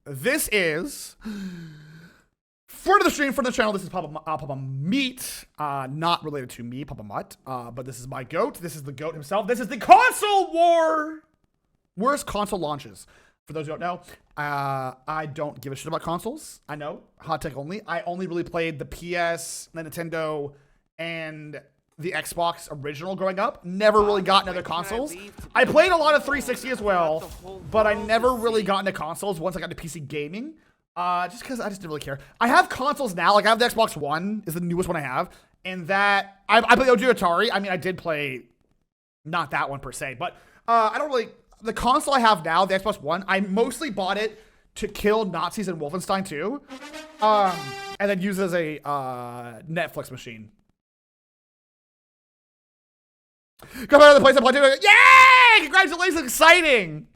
this is friend of the stream, friend of the channel. This is PapaMutt, not related to me, PapaMutt, but this is my goat. This is the goat himself. This is the console war. Worst console launches. For those who don't know, I don't give a shit about consoles. I know, hot take only. I only really played the PS, the Nintendo, and the Xbox original growing up. Never really got into other consoles. I played a lot of 360 as well, but I never really got into consoles once I got into PC gaming. Just because I just didn't really care. I have consoles now. Like I have the Xbox One is the newest one I have, and that I play OG Atari. I mean, I did play not that one per se, but I don't really. The console I have now, the Xbox One, I mostly bought it to kill Nazis in Wolfenstein 2, and then use it as a Netflix machine. Come out of the PlayStation. Yay! Congratulations, exciting!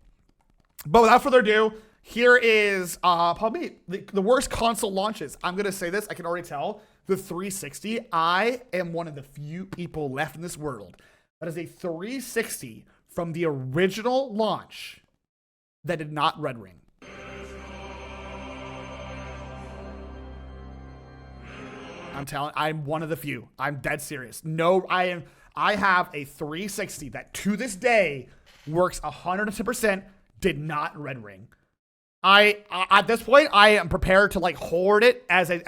But without further ado, here is probably the worst console launches. I'm gonna say this, I can already tell. The 360, I am one of the few people left in this world that is a 360 from the original launch that did not red ring. I'm one of the few. I'm dead serious. No, I have a 360 that to this day works 110%, did not red ring. At this point, I am prepared to like hoard it as a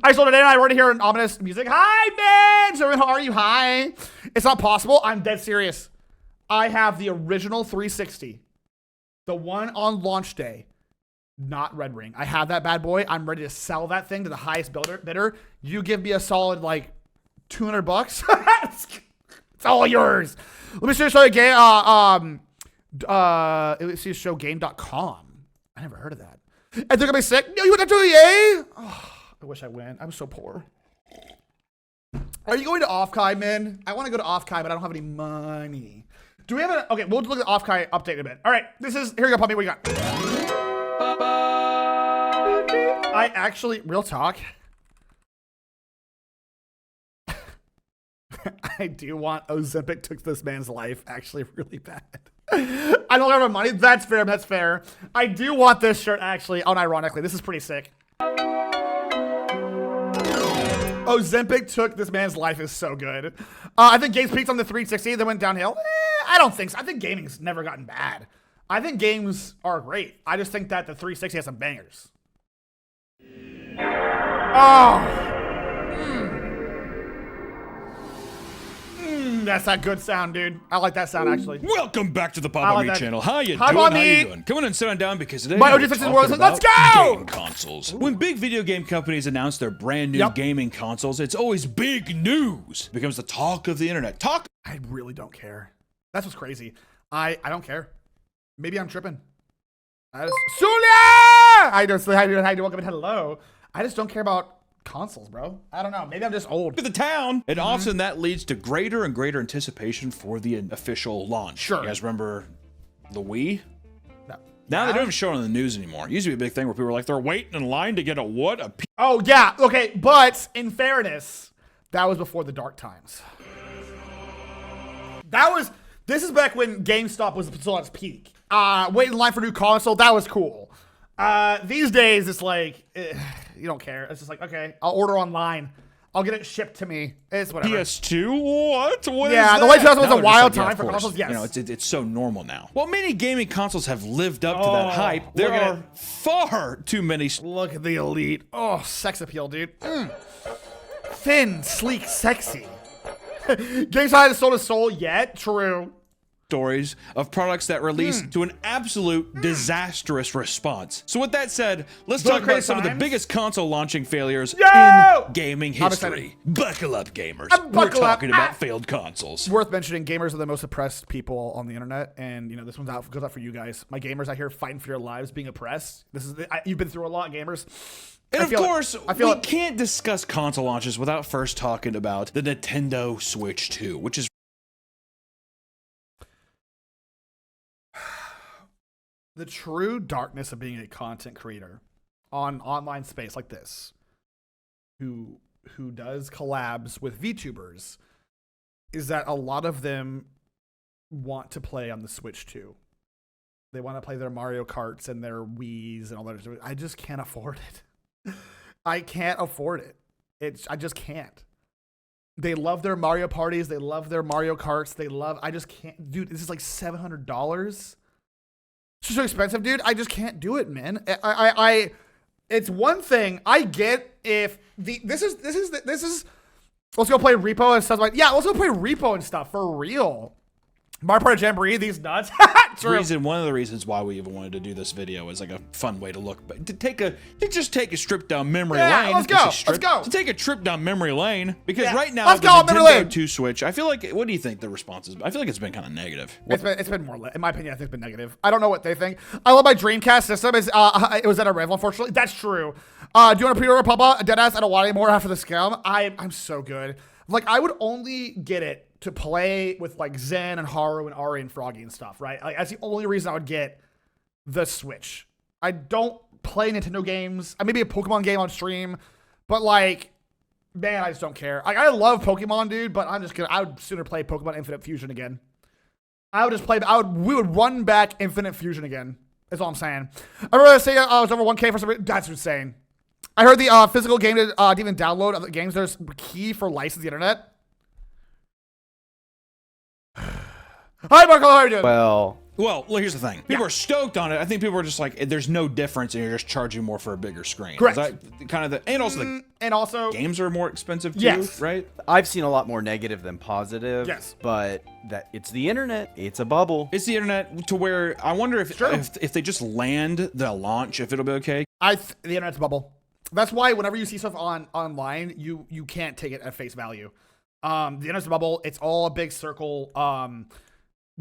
I sold it in, I already hear an ominous music. Hi, man! So how are you? Hi. It's not possible. I'm dead serious. I have the original 360, the one on launch day, not red ring. I have that bad boy. I'm ready to sell that thing to the highest bidder. You give me a solid like $200. It's all yours. Let me show you a game. Let's see, show game.com. I never heard of that. And they're gonna be sick. No, you went to EA? Oh, I wish I went. I'm so poor. Are you going to Offkai, man? I want to go to Offkai, but I don't have any money. Do we have a... Okay, we'll look at the Offkai update in a bit. All right, here you go, Puppy. What do you got? I actually... Real talk. I do want Ozempic took this man's life actually really bad. I don't have money. That's fair. That's fair. I do want this shirt actually. Unironically, this is pretty sick. Ozempic took this man's life is so good. I think games peaked on the 360, then went downhill. I don't think so. I think gaming's never gotten bad. I think games are great. I just think that the 360 has some bangers. Oh. That's that good sound, dude. I like that sound, actually. Welcome back to the PapaMutt channel. How you doing? How you doing? Come on and sit on down because today my we're OG talking world. about Let's go! game consoles. When big video game companies announce their brand new gaming consoles, it's always big news. It becomes the talk of the internet. I really don't care. That's what's crazy. I don't care. Maybe I'm tripping. Soulja! I just welcome and hello. I just don't care about consoles, bro. I don't know. Maybe I'm just old. To the town, and often that leads to greater and greater anticipation for the official launch. Sure. You guys remember the Wii? No. Now they don't even show it on the news anymore. It used to be a big thing where people were like, they're waiting in line to get a what? Oh, yeah. Okay, but in fairness, that was before the dark times. This is back when GameStop was still at its peak. Waiting in line for a new console, that was cool. These days, it's like, you don't care. It's just like, okay, I'll order online. I'll get it shipped to me. It's whatever. PS2? What? What is yeah, that? the late 2000s was a wild like, time for consoles. Yes. You know, it's so normal now. While many gaming consoles have lived up to that hype, there are far too many. Look at the Elite. Oh, sex appeal, dude. Thin, sleek, sexy. GameStop hasn't sold a soul yet. True. Stories of products that released to an absolute disastrous response. So with that said, let's talk about some of the biggest console launching failures in gaming history. Buckle up, gamers. We're talking about failed consoles. Worth mentioning, gamers are the most oppressed people on the internet, and you know this one's goes out for you guys. My gamers out here fighting for your lives, being oppressed. This is you've been through a lot, gamers. And of course, we can't discuss console launches without first talking about the Nintendo Switch 2, which is the true darkness of being a content creator on online space like this, who does collabs with VTubers, is that a lot of them want to play on the Switch too. They want to play their Mario Karts and their Wiis and all that. I just can't afford it. I can't afford it. I just can't. They love their Mario parties. They love their Mario Karts. I just can't. Dude, this is like $700. It's just so expensive, dude. I just can't do it, man. It's one thing I get if this is let's go play Repo and stuff like, yeah, let's go play Repo and stuff for real. Mario Party Jamboree, these nuts. One of the reasons why we even wanted to do this video is like a fun way to look, but to just take a trip down memory lane. Let's go. To take a trip down memory lane because right now let's the go, Nintendo 2 Switch. I feel like, what do you think the response is? I feel like it's been kind of negative. It's been more, in my opinion, I think it's been negative. I don't know what they think. I love my Dreamcast system. It was at a rival, unfortunately. That's true. Do you want to pre-order Papa? Deadass, I don't want any more after the scam. I'm so good. Like, I would only get it to play with like Zen and Haru and Ari and Froggy and stuff, right? Like, that's the only reason I would get the Switch. I don't play Nintendo games. I maybe a Pokemon game on stream, but like, man, I just don't care. I love Pokemon, dude, but I would sooner play Pokemon Infinite Fusion again. We would run back Infinite Fusion again. That's all I'm saying. I remember saying I was over 1K for some reason. That's insane. I heard the physical game to even download other games. There's key for license the internet. Hi, Marco. How are you doing? Well, here's the thing. People are stoked on it. I think people are just like, there's no difference, and you're just charging more for a bigger screen. Correct. And also games are more expensive too, right? I've seen a lot more negative than positive. Yes. But that it's the internet. It's a bubble. It's the internet to where I wonder if they just land the launch, if it'll be okay. The internet's a bubble. That's why whenever you see stuff online, you can't take it at face value. The internet's a bubble. It's all a big circle.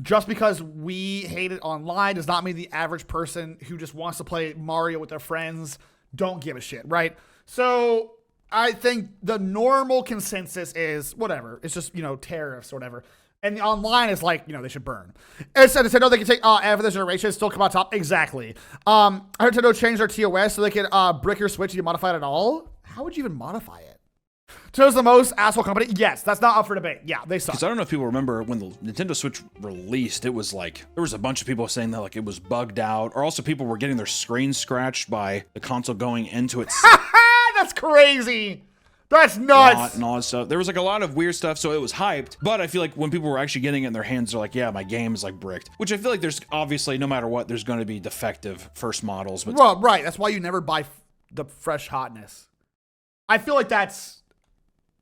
Just because we hate it online does not mean the average person who just wants to play Mario with their friends don't give a shit, right? So I think the normal consensus is whatever. It's just, tariffs or whatever. And the online is like, they should burn. Instead, Nintendo, they can take after this generation, still come on top. Exactly. I heard Nintendo changed their TOS so they can brick your Switch. You can modify it at all. How would you even modify it? Nintendo's the most asshole company. Yes, that's not up for debate. Yeah, they suck. Because I don't know if people remember when the Nintendo Switch released, it was like, there was a bunch of people saying that like it was bugged out, or also people were getting their screen scratched by the console going into its... That's crazy. That's nuts. And all that stuff. There was like a lot of weird stuff, so it was hyped. But I feel like when people were actually getting it in their hands, they're like, yeah, my game is like bricked. Which I feel like there's obviously, no matter what, there's going to be defective first models. But well, right. That's why you never buy the fresh hotness. I feel like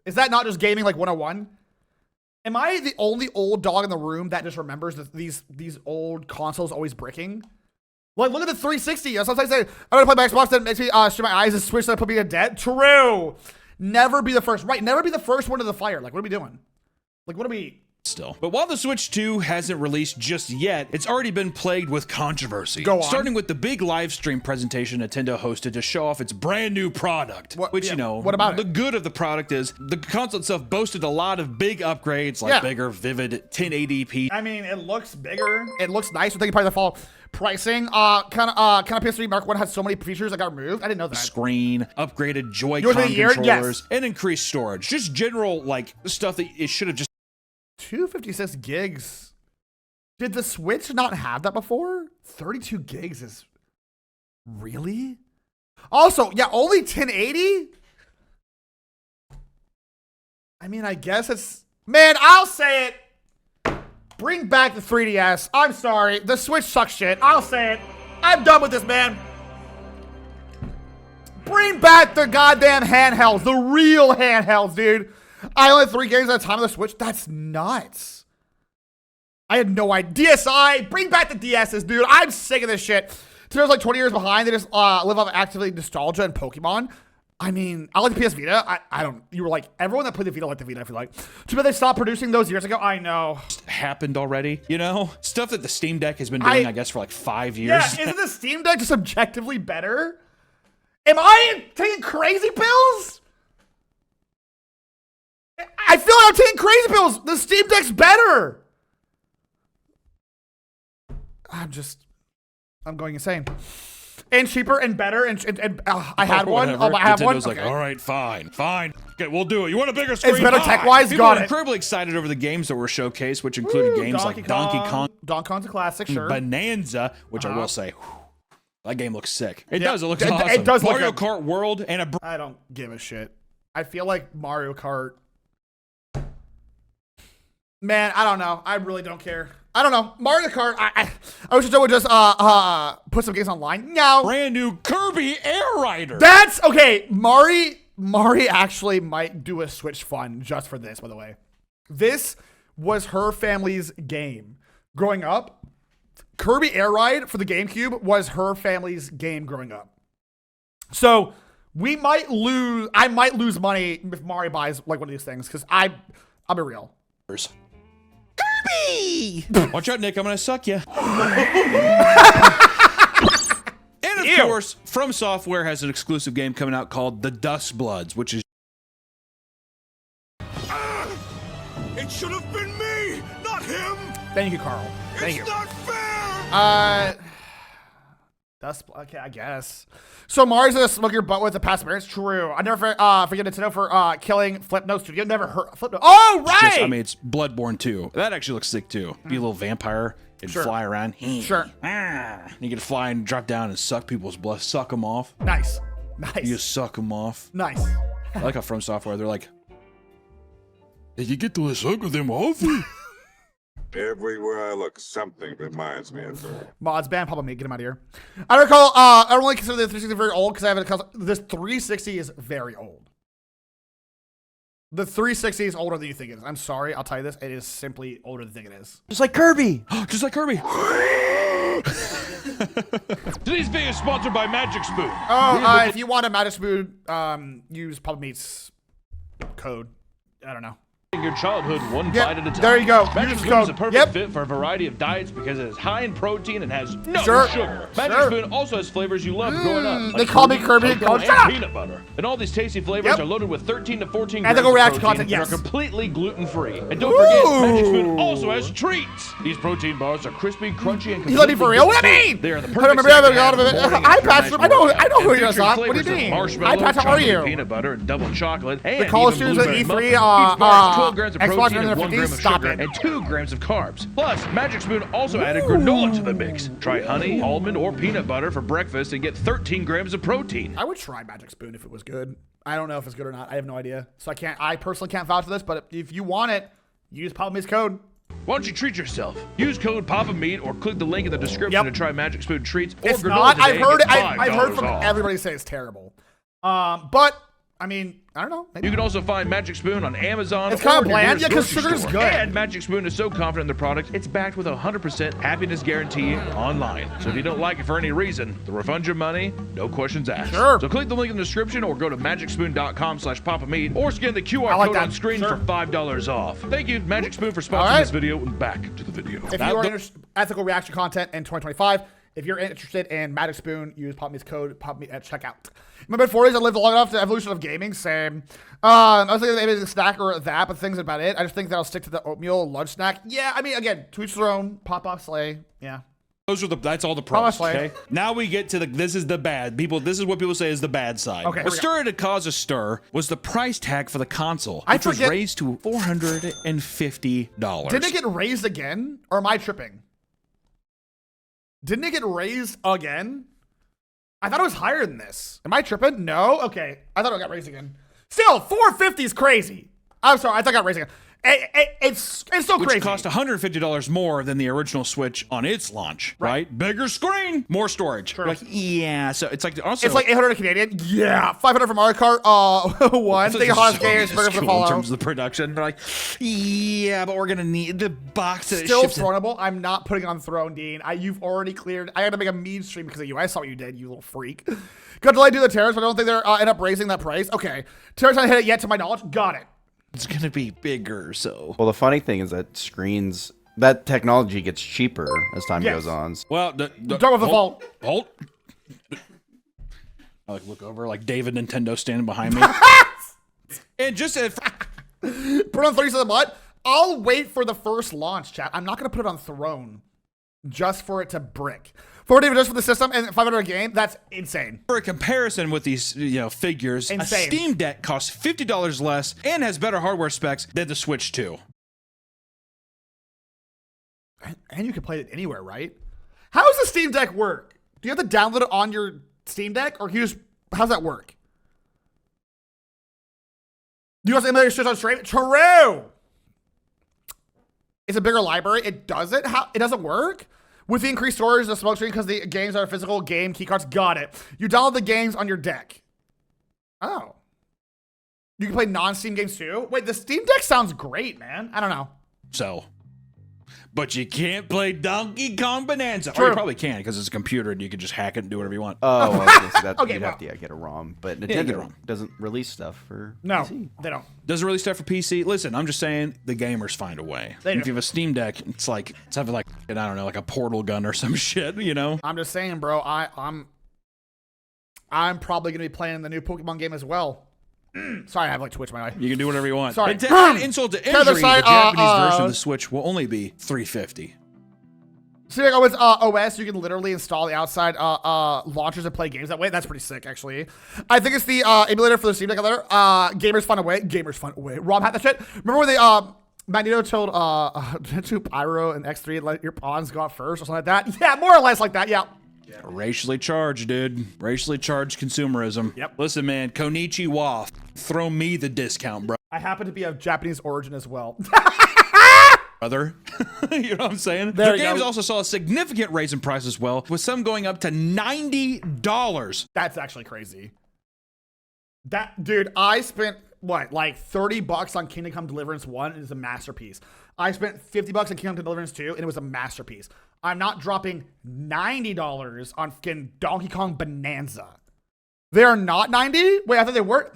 is that not just gaming like 101? Am I the only old dog in the room that just remembers that these old consoles always bricking? Like, look at the 360. Sometimes I say, I'm going to play my Xbox, that makes me strain my eyes and switch that put me to dead. True. Never be the first. Right, never be the first one to the fire. Like, what are we doing? Like, what are we... Still. But while the Switch 2 hasn't released just yet, it's already been plagued with controversy. Go on. Starting with the big live stream presentation Nintendo hosted to show off its brand new product. What it? about The good of the product is the console itself boasted a lot of big upgrades, like bigger, vivid 1080p. I mean, it looks bigger. It looks nice. We're thinking probably the fall pricing. Kind of PS3 Mark 1 has so many features that got removed. I didn't know that. Screen, upgraded Joy-Con controllers, and increased storage. Just general like stuff that it should have just 256 gigs. Did the Switch not have that before? 32 gigs is really? Also, yeah, only 1080? I mean, I guess it's, man, I'll say it. Bring back the 3DS. I'm sorry. The Switch sucks shit. I'll say it. I'm done with this, man. Bring back the goddamn handhelds. The real handhelds, dude. I only had 3 games at a time on the Switch. That's nuts. I had no idea. DSi, bring back the DSs, dude. I'm sick of this shit. Nintendo's like 20 years behind. They just live off actively nostalgia and Pokemon. I mean, I like the PS Vita. I don't. You were like, everyone that played the Vita liked the Vita, I feel like. Too bad they stopped producing those years ago. I know. Happened already, Stuff that the Steam Deck has been doing, I guess, for like 5 years. Yeah, isn't the Steam Deck just objectively better? Am I taking crazy pills? I feel like I'm taking crazy pills. The Steam Deck's better. I'm going insane. and cheaper and better. And I had one. Whatever. Oh, I have one. Nintendo's like, all right, fine. Okay, we'll do it. You want a bigger screen? It's better tech-wise. People Got are it. incredibly excited over the games that were showcased, which included games like Donkey Kong. Donkey Kong's a classic, sure. Bonanza, which I will say, that game looks sick. It does. It looks It awesome. does look Mario good. Kart World and a. I don't give a shit. I feel like Mario Kart. Man, I don't know. I really don't care. I don't know. Mario Kart. I wish they would just put some games online. No. Brand new Kirby Air Rider. That's okay. Mari actually might do a Switch fun just for this, by the way. This was her family's game. Growing up, Kirby Air Ride for the GameCube was her family's game growing up. So I might lose money if Mari buys like one of these things, because I'll be real. Kirby! Watch out, Nick. I'm going to suck you. And of course, From Software has an exclusive game coming out called The Dust Bloods, which is. It should have been me, not him. Thank you, Carl. Thank you. It's not fair. Okay, I guess. So Mari's gonna smoke your butt with a past experience. True. I never forget Nintendo for killing Flipnote Studio. Never heard Flipnote. Oh, right. I mean, it's Bloodborne 2. That actually looks sick too. Be a little vampire and fly around. Sure. And you get to fly and drop down and suck people's blood, suck them off. Nice. You just suck them off. Nice. I like how From Software, they're like, did you get to suck them off? Everywhere I look, something reminds me of her. Mods ban, PapaMutt, get him out of here. I recall, I don't really consider the 360 very old because I have it. This 360 is very old. The 360 is older than you think it is. I'm sorry, I'll tell you this. It is simply older than you think it is. Just like Kirby. Just like Kirby. Today's video is sponsored by Magic Spoon. Oh, if you want a Magic Spoon, use PapaMutt's code. I don't know. Your childhood one bite at a time. There you go. Magic Use Spoon is code. a perfect fit for a variety of diets because it is high in protein and has no sugar. Magic Spoon also has flavors you loved growing up. They call me Kirby and cocoa, and peanut butter. And all these tasty flavors are loaded with 13 to 14 grams of protein and are completely gluten-free. And don't forget, Magic Spoon also has treats. These protein bars are crispy, crunchy, and completely You let me for real? What do you mean? They are the I perfect remember I patched him. I know who you're not. What do you mean? Marshmallow, I patched how are you? peanut butter, and double chocolate. The college students at E3, 12 grams of Xbox protein and 1 gram of stop sugar it. and 2 grams of carbs. Plus, Magic Spoon also added granola to the mix. Try honey, almond, or peanut butter for breakfast and get 13 grams of protein. I would try Magic Spoon if it was good. I don't know if it's good or not. I have no idea. So I personally can't vouch for this, but if you want it, use PapaMutt's code. Why don't you treat yourself? Use code PapaMutt or click the link in the description to try Magic Spoon treats or It's granola not. today I've heard from off. everybody say it's terrible. But I mean, I don't know. Maybe. You can also find Magic Spoon on Amazon. It's kind of or your bland, nearest yeah, 'cause grocery sugar's store. good. And Magic Spoon is so confident in the product, it's backed with a 100% happiness guarantee online. So if you don't like it for any reason, they'll refund your money, no questions asked. Sure. So click the link in the description or go to magicspoon.com/PapaMutt or scan the QR code on screen for $5 off. Thank you, Magic Spoon, for sponsoring this video. And back to the video. If you are interested in ethical reaction content in 2025, if you're interested in Magic Spoon, use PapaMutt's code PapaMutt at checkout. In my mid-40s, I lived long enough to evolution of gaming. Same. I was thinking maybe a snack or that, but things about it. I just think that I'll stick to the oatmeal lunch snack. Yeah, I mean, again, to each their own. Pop-off slay. Yeah. That's all the pros. Slay. Okay. Now we get to this is the bad. This is what people say is the bad side. Okay. What started to cause a stir was the price tag for the console, which was raised to $450. Didn't it get raised again? Or am I tripping? Didn't it get raised again? I thought it was higher than this. Am I tripping? No? Okay. I thought it got raised again. Still, 450 is crazy. I'm sorry. I thought it got raised again. It's still crazy. Which cost $150 more than the original Switch on its launch, right? Bigger screen, more storage. Sure. Like, yeah. So it's like also it's like 800 Canadian. Yeah. 500 for Mario Kart. One. Think hottest games for follow. In terms of the production, they're like, yeah, but we're gonna need the box. Still thrownable. I'm not putting it on Throne, Dean. You've already cleared. I had to make a meme stream because of you. I saw what you did, you little freak. Got to do the Tariffs, but I don't think they're end up raising that price. Okay. Tariffs haven't hit it yet, to my knowledge. Got it. It's gonna be bigger, so. Well, the funny thing is that that technology gets cheaper as time goes on. Well, Don't with the fault. Hold. I look over like David Nintendo standing behind me. And just put on 30 of the butt. I'll wait for the first launch, chat. I'm not gonna put it on Throne. just for it to brick. $40 just for the system and $500 a game. That's insane. For a comparison with these, figures, Insane. a Steam Deck costs $50 less and has better hardware specs than the Switch 2. And you can play it anywhere, right? How does the Steam Deck work? Do you have to download it on your Steam Deck, or can you just? How's that work? Do you have to emulate your Switch on stream? True. It's a bigger library. It does it. How? It doesn't work with the increased storage, the smoke screen, because the games are physical game keycards. Got it. You download the games on your deck. Oh. You can play non-Steam games too. Wait, the Steam Deck sounds great, man. I don't know. So. But you can't play Donkey Kong Bonanza. True. Or you probably can, because it's a computer and you can just hack it and do whatever you want. Oh, well, so that, Okay, you'd well. have to get a ROM. But you get a Nintendo ROM. doesn't release stuff for No, PC. they don't. Does it really stuff for PC? Listen, I'm just saying the gamers find a way. They do. If you have a Steam Deck, it's like it's having like I don't know, like a portal gun or some shit, I'm just saying, bro. I'm probably gonna be playing the new Pokemon game as well. Sorry, I have like Twitch in my eye. You can do whatever you want. Sorry. And to add insult to injury, other side, the Japanese version of the Switch will only be $350. So like, it's OS. You can literally install the outside launchers and play games that way. That's pretty sick, actually. I think it's the emulator for the Steam Deck out there. Gamers find a way. Gamers find a way. Rob had that shit. Remember when they Magneto told to Pyro and X3 let your pawns go out first or something like that? Yeah, more or less like that. Yeah. Racially charged, dude. Racially charged consumerism. Yep. Listen, man, Konichiwa. Throw me the discount, bro. I happen to be of Japanese origin as well. Brother. You know what I'm saying? There The you games go. also saw a significant raise in price as well, with some going up to $90. That's actually crazy. That dude, I spent what, like $30 on Kingdom Come Deliverance 1, and it's a masterpiece. I spent $50 on Kingdom Come Deliverance 2, and it was a masterpiece. I'm not dropping $90 on fucking Donkey Kong Bonanza. They're not 90? Wait, I thought they were.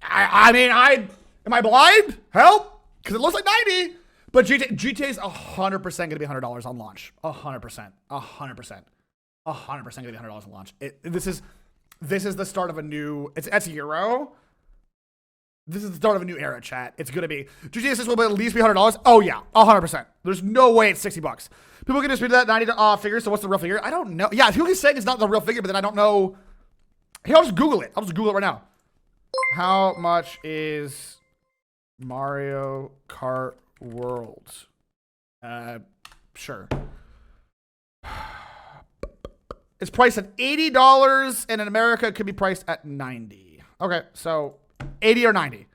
I mean, am I blind? Help? Because it looks like 90. But GTA is 100% going to be $100 on launch. 100%. 100%. 100% going to be $100 on launch. This is the start of a new. It's Euro. This is the start of a new era, chat. It's gonna be GTA 6 will at least be $100. Oh yeah, 100%. There's no way it's $60. People can dispute that 90 figure. So what's the real figure? I don't know. Yeah, people keep saying it's not the real figure, but then I don't know. Hey, I'll just Google it. right now. How much is Mario Kart World? Sure. It's priced at $80, and in America it could be priced at $90. Okay, so 80 or 90.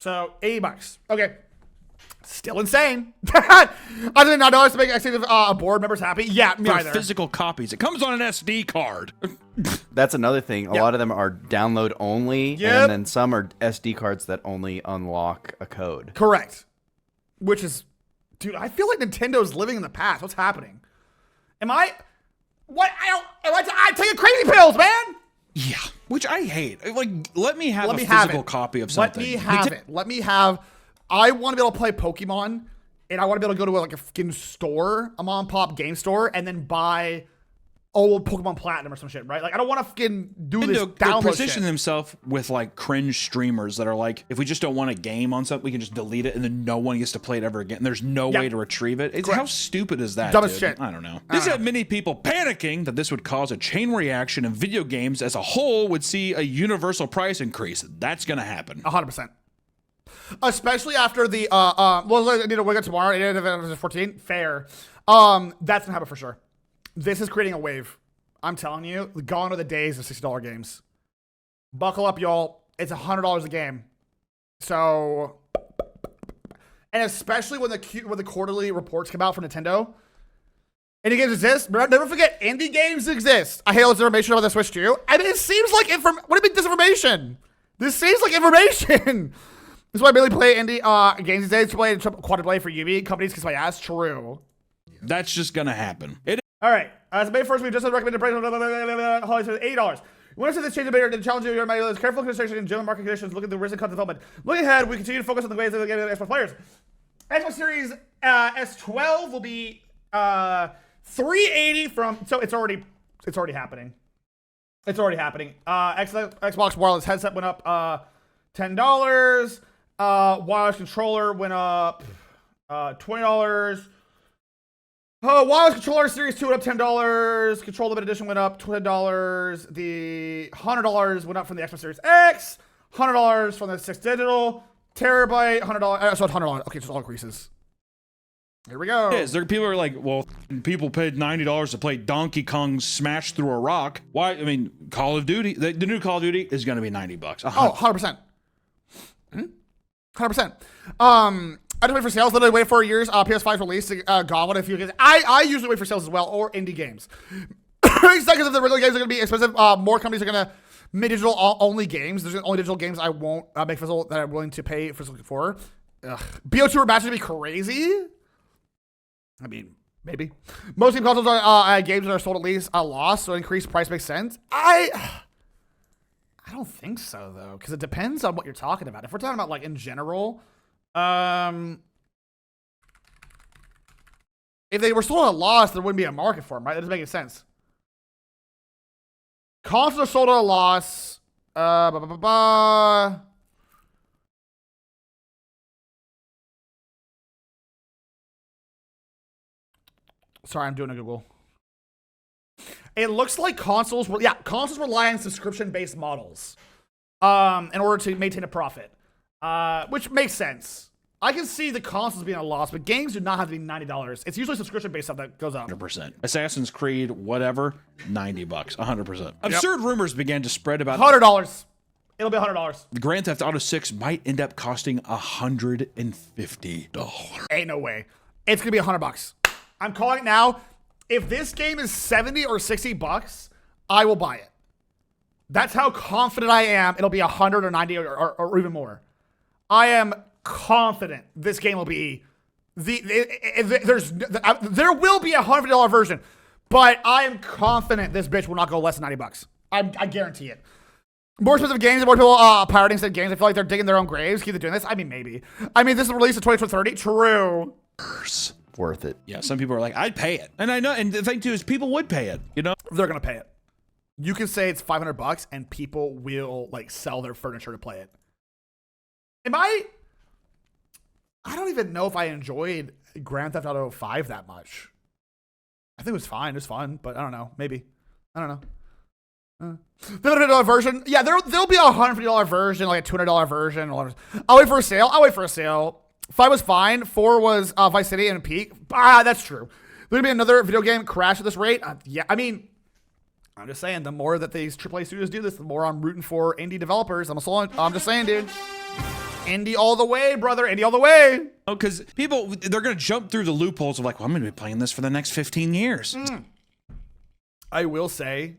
So $80. Okay. Still insane. I did not know to make active board members happy. Yeah, me For either. physical copies. It comes on an SD card. That's another thing. A lot of them are download only, Yep. and then some are SD cards that only unlock a code. Correct. Which is, dude, I feel like Nintendo's living in the past. What's happening? Am I taking crazy pills, man? Yeah, which I hate. Like, let me have a have physical it. copy of something. Let me have. I want to be able to play Pokemon, and I want to be able to go to like a fucking store, a mom and pop game store, and then buy old Pokemon Platinum or some shit, right? Like, I don't want to fucking do this Nintendo download position shit. themselves with like cringe streamers that are like, if we just don't want a game on something, we can just delete it and then no one gets to play it ever again. There's no way to retrieve it. How stupid is that? Dumb as dude? shit. I don't know. This had many people panicking that this would cause a chain reaction and video games as a whole would see a universal price increase. That's gonna happen. 100%. Especially after the well, you know, we got tomorrow, 14. Fair. That's gonna happen for sure. This is creating a wave. I'm telling you, gone are the days of $60 games. Buckle up, y'all. It's $100 a game. So, and especially when the quarterly reports come out from Nintendo. Indie games exist. Never forget, indie games exist. I hate all this information about the Switch too. I mean, it seems like what do you mean disinformation? This seems like information. This is why I barely play indie games these days. Play quad play for UB companies kiss my ass. True. That's just gonna happen. All right. As May 1st, we just recommended price of $80. You want to see this change the challenge of your mind, careful consideration in general market conditions. Look at the risk and content development. Looking ahead, we continue to focus on the ways of getting Xbox players. Xbox Series S12 will be $380 from. So it's already happening. It's already happening. Xbox wireless headset went up $10. Wireless controller went up $20. Oh, Wireless Controller Series 2 went up $10. Control Limited Edition went up $20. The $100 went up from the Xbox Series X. $100 from the 6 Digital. Terabyte, $100. So $100. Okay, so all increases. Here we go. It is. People are like, well, people paid $90 to play Donkey Kong Smash Through a Rock. Why? I mean, Call of Duty, the new Call of Duty is going to be $90. Oh, 100%. 100%. I just wait for sales. Literally wait for years. PS5's release. Gone a few games. I usually wait for sales as well, or indie games. Because if the regular games are going to be expensive, more companies are going to make digital only games. There's only digital games I won't make physical that I'm willing to pay physical for. BO2 remastered would be crazy. I mean, maybe. Most game consoles are games that are sold at least a loss, so increased price makes sense. I don't think so though, because it depends on what you're talking about. If we're talking about like in general. If they were sold at a loss, there wouldn't be a market for them, right? That doesn't make any sense. Consoles are sold at a loss. Sorry, I'm doing a Google. It looks like consoles rely on subscription-based models in order to maintain a profit. Which makes sense. I can see the consoles being a loss, but games do not have to be $90. It's usually subscription-based stuff that goes up. 100%. Assassin's Creed, whatever, $90. 100%. Absurd rumors began to spread about $100. It'll be $100. Grand Theft Auto 6 might end up costing $150. Ain't no way. It's gonna be $100. I'm calling it now. If this game is $70 or $60, I will buy it. That's how confident I am. It'll be $100 or $90 or even more. I am confident this game will be there will be a $150 version, but I am confident this bitch will not go less than $90. I guarantee it. More expensive games and more people pirating said games. I feel like they're digging their own graves. Keep doing this. I mean, maybe. I mean, this is released in 2030. True. Worth it. Yeah, some people are like, I'd pay it, and I know. And the thing too is, people would pay it. You know, they're gonna pay it. You can say it's $500, and people will like sell their furniture to play it. I don't even know if I enjoyed Grand Theft Auto 5 that much. I think it was fine. It was fun, but I don't know. Maybe. I don't know. The $100 version. Yeah, there'll be a $150 version, like a $200 version. I'll wait for a sale. 5 was fine. 4 was Vice City and Peak. That's true. There's going to be another video game crash at this rate. Yeah, I mean, I'm just saying, the more that these AAA studios do this, the more I'm rooting for indie developers. I'm just saying, dude. Indie all the way, brother. Indie all the way. Oh, because people, they're going to jump through the loopholes of like, well, I'm going to be playing this for the next 15 years. I will say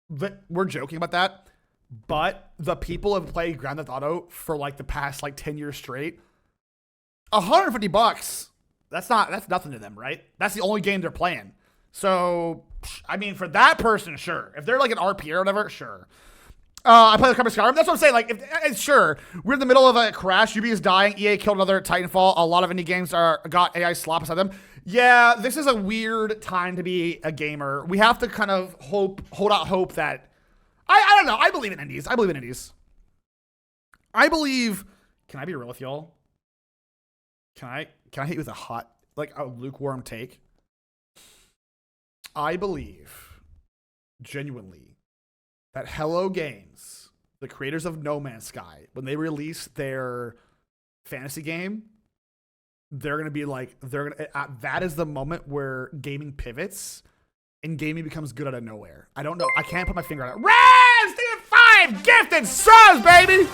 that we're joking about that, but the people have played Grand Theft Auto for like the past like 10 years straight. $150. That's nothing to them, right? That's the only game they're playing. So, I mean, for that person, sure. If they're like an RP or whatever, sure. I play the cover Skyrim. That's what I'm saying. Like, sure, we're in the middle of a crash. Ubi is dying. EA killed another Titanfall. A lot of indie games got AI slop beside them. Yeah, this is a weird time to be a gamer. We have to kind of hold out hope that I don't know. I believe in indies. I believe. Can I be real with y'all? Can I hit you with a hot, like a lukewarm take? I believe genuinely that Hello Games, the creators of No Man's Sky, when they release their fantasy game, they're going to be like, that is the moment where gaming pivots and gaming becomes good out of nowhere. I don't know. I can't put my finger on it. Rams, 5 gifted subs, baby.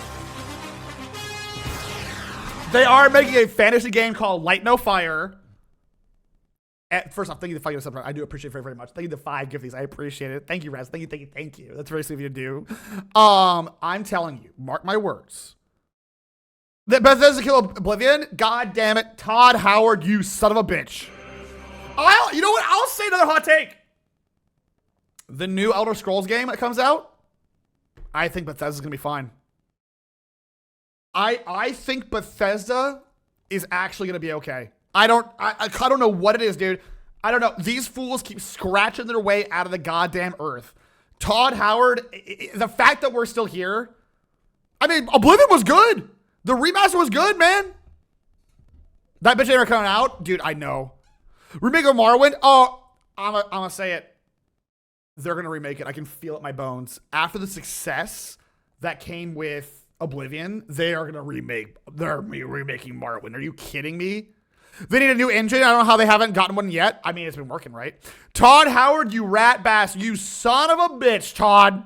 They are making a fantasy game called Light No Fire. First off, thank you to 5 subs. I do appreciate it very, very much. Thank you to 5 gifties. I appreciate it. Thank you, Raz. Thank you. That's very sweet of you to do. I'm telling you, mark my words. That Bethesda kill Oblivion? God damn it. Todd Howard, you son of a bitch. You know what? I'll say another hot take. The new Elder Scrolls game that comes out, I think Bethesda's going to be fine. I think Bethesda is actually going to be okay. I don't know what it is, dude. I don't know. These fools keep scratching their way out of the goddamn earth. Todd Howard, the fact that we're still here. I mean, Oblivion was good. The remaster was good, man. That bitch ain't coming out. Dude, I know. Remake of Morrowind. Oh, I'm gonna say it. They're gonna remake it. I can feel it in my bones. After the success that came with Oblivion, they are gonna remake. They're remaking Morrowind. Are you kidding me? They need a new engine. I don't know how they haven't gotten one yet. I mean, it's been working, right? Todd Howard, you rat bass. You son of a bitch, Todd.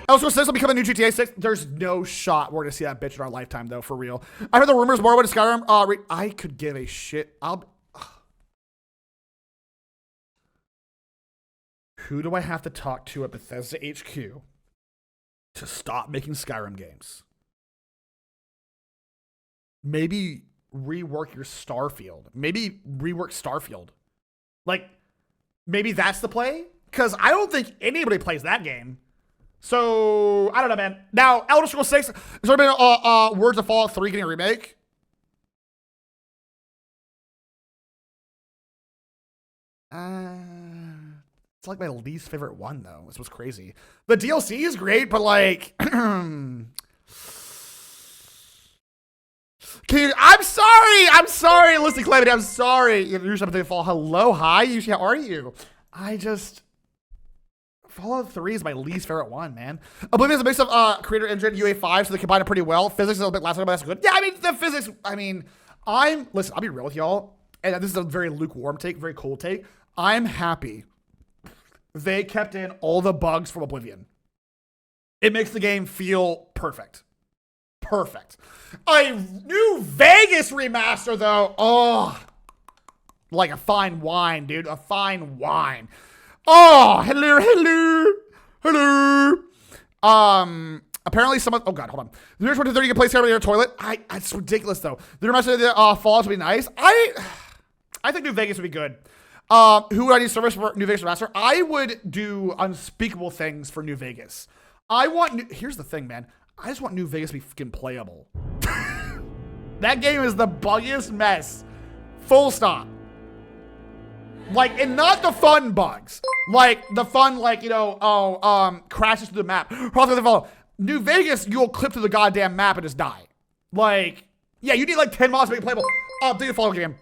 Elder Scrolls 6 will become a new GTA 6. There's no shot we're going to see that bitch in our lifetime, though, for real. I heard the rumors more about Skyrim. I could give a shit. Who do I have to talk to at Bethesda HQ to stop making Skyrim games? Maybe rework your Starfield. Maybe rework Starfield. Like, maybe that's the play? Because I don't think anybody plays that game. So, I don't know, man. Now, Elder Scrolls 6, has there been Words of Fallout 3 getting a remake? It's like my least favorite one, though. This was crazy. The DLC is great, but like... I'm sorry. Listen, Calamity, I'm sorry. You're something to fall. Hello, hi. How are you? Fallout 3 is my least favorite one, man. Oblivion is a mix of creator engine, UA5, so they combine it pretty well. Physics is a little bit last one, but that's good. Yeah, I mean, the physics, listen, I'll be real with y'all, and this is a very lukewarm take, very cold take. I'm happy they kept in all the bugs from Oblivion. It makes the game feel perfect. Perfect. A New Vegas remaster, though. Oh, like a fine wine, dude. A fine wine. Oh, hello. Apparently someone, oh God, hold on. The year 2030, you can play Skyrim in your toilet. It's ridiculous, though. The remaster of the Fallout would be nice. I think New Vegas would be good. Who would I need service for New Vegas remaster? I would do unspeakable things for New Vegas. Here's the thing, man. I just want New Vegas to be fucking playable. That game is the buggiest mess. Full stop. Like, and not the fun bugs. Like, the fun, like, crashes through the map. New Vegas, you'll clip through the goddamn map and just die. Like, yeah, you need like 10 mods to make it playable. Do the follow game.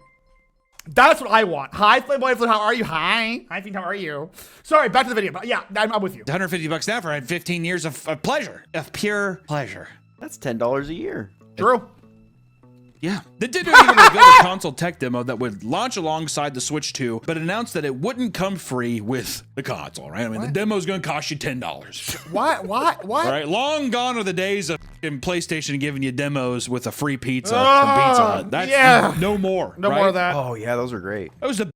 That's what I want. Hi, Playboy Flip, how are you? Hi, Fiend, how are you? Sorry, back to the video, but yeah, I'm with you. $150 now for 15 years of pleasure, of pure pleasure. That's $10 a year. True. Yeah. Nintendo even revealed a console tech demo that would launch alongside the Switch 2, but announced that it wouldn't come free with the console, right? I mean, the demo's going to cost you $10. What? All right, long gone are the days of PlayStation giving you demos with a free pizza from Pizza Hut. That's no more. No more of that. Oh, yeah, those are great. That was the...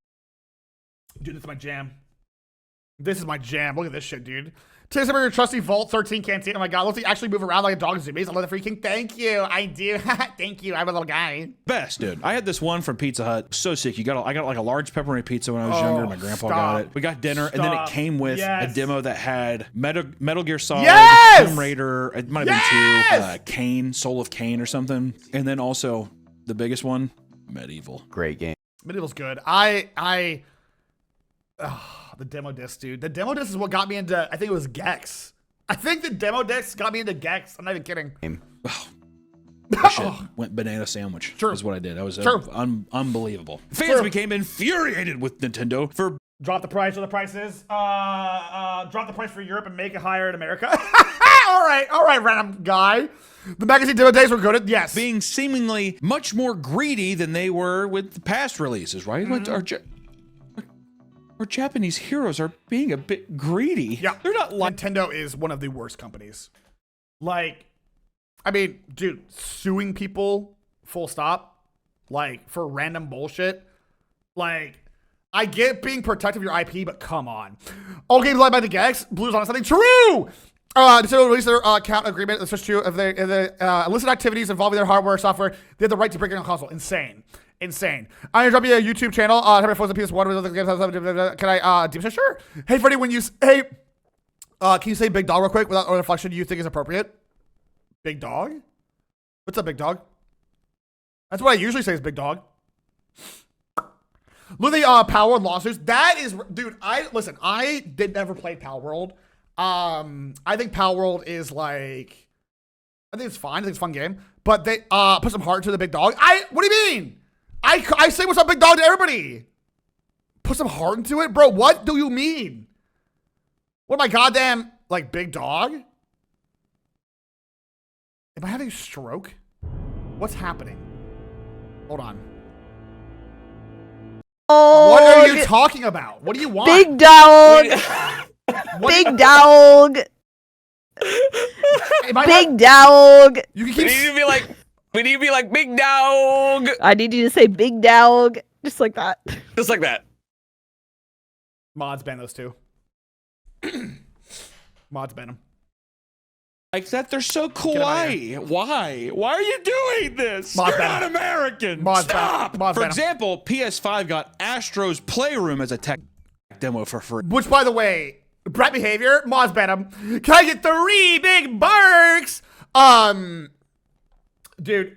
Dude, this is my jam. Look at this shit, dude. Take some of your trusty Vault 13 canteen. Oh my God, let's actually move around like a dog in zoomies. I love the freaking. Thank you. I do. Thank you. I'm a little guy. Best, dude. I had this one from Pizza Hut. So sick. I got like a large pepperoni pizza when I was younger. My grandpa got it. We got dinner, and then it came with a demo that had Metal Gear Solid, Tomb Raider. It might have been 2. Kane, Soul of Kane or something. And then also the biggest one, Medieval. Great game. Medieval's good. The demo disc, dude. The demo disc is what got me into, I think it was Gex. I think the demo disc got me into Gex. I'm not even kidding. Shit. Went banana sandwich. True. Is what I did. That was unbelievable. Fans became infuriated with Nintendo for... Drop the price. What the price is. Drop the price for Europe and make it higher in America. All right, random guy. The magazine demo days were good. Yes. Being seemingly much more greedy than they were with the past releases, right? Like our Japanese heroes are being a bit greedy. Yeah. They're not like... Nintendo is one of the worst companies. Like, I mean, dude, suing people, full stop, like, for random bullshit. Like, I get being protective of your IP, but come on. All games led by the Gex, Blue's on something true! Nintendo released their account agreement, the Switch 2, if they illicit activities involving their hardware or software, they have the right to break it on console. Insane. I'm gonna drop you a YouTube channel. How many phones of PS1? Can I deep Sure. Hey, Freddie, can you say Big Dog real quick without reflection you think is appropriate? Big Dog? What's up, Big Dog? That's what I usually say is Big Dog. Look at the Power World lawsuits. That is, dude, I did never play Power World. I think Power World is like, I think it's fine. I think it's a fun game. But they put some heart to the Big Dog. What do you mean? I say what's up, Big Dog, to everybody. Put some heart into it? Bro, what do you mean? What am I, goddamn, like, big dog? Am I having a stroke? What's happening? Hold on. Oh, what are you talking about? What do you want? Big dog. Big dog. Big dog. You can keep... We need to be like big dog. I need you to say big dog. Just like that. Just like that. Mods ban those two. Mods ban them. Like that, they're so kawaii. Why? Why are you doing this? Mod You're ban not 'em. American. Mod Stop. ban 'em. Mod For ban 'em. example, PS5 got Astro's Playroom as a tech demo for free. Which, by the way, brat behavior, mods ban him. Can I get 3 big barks? Dude,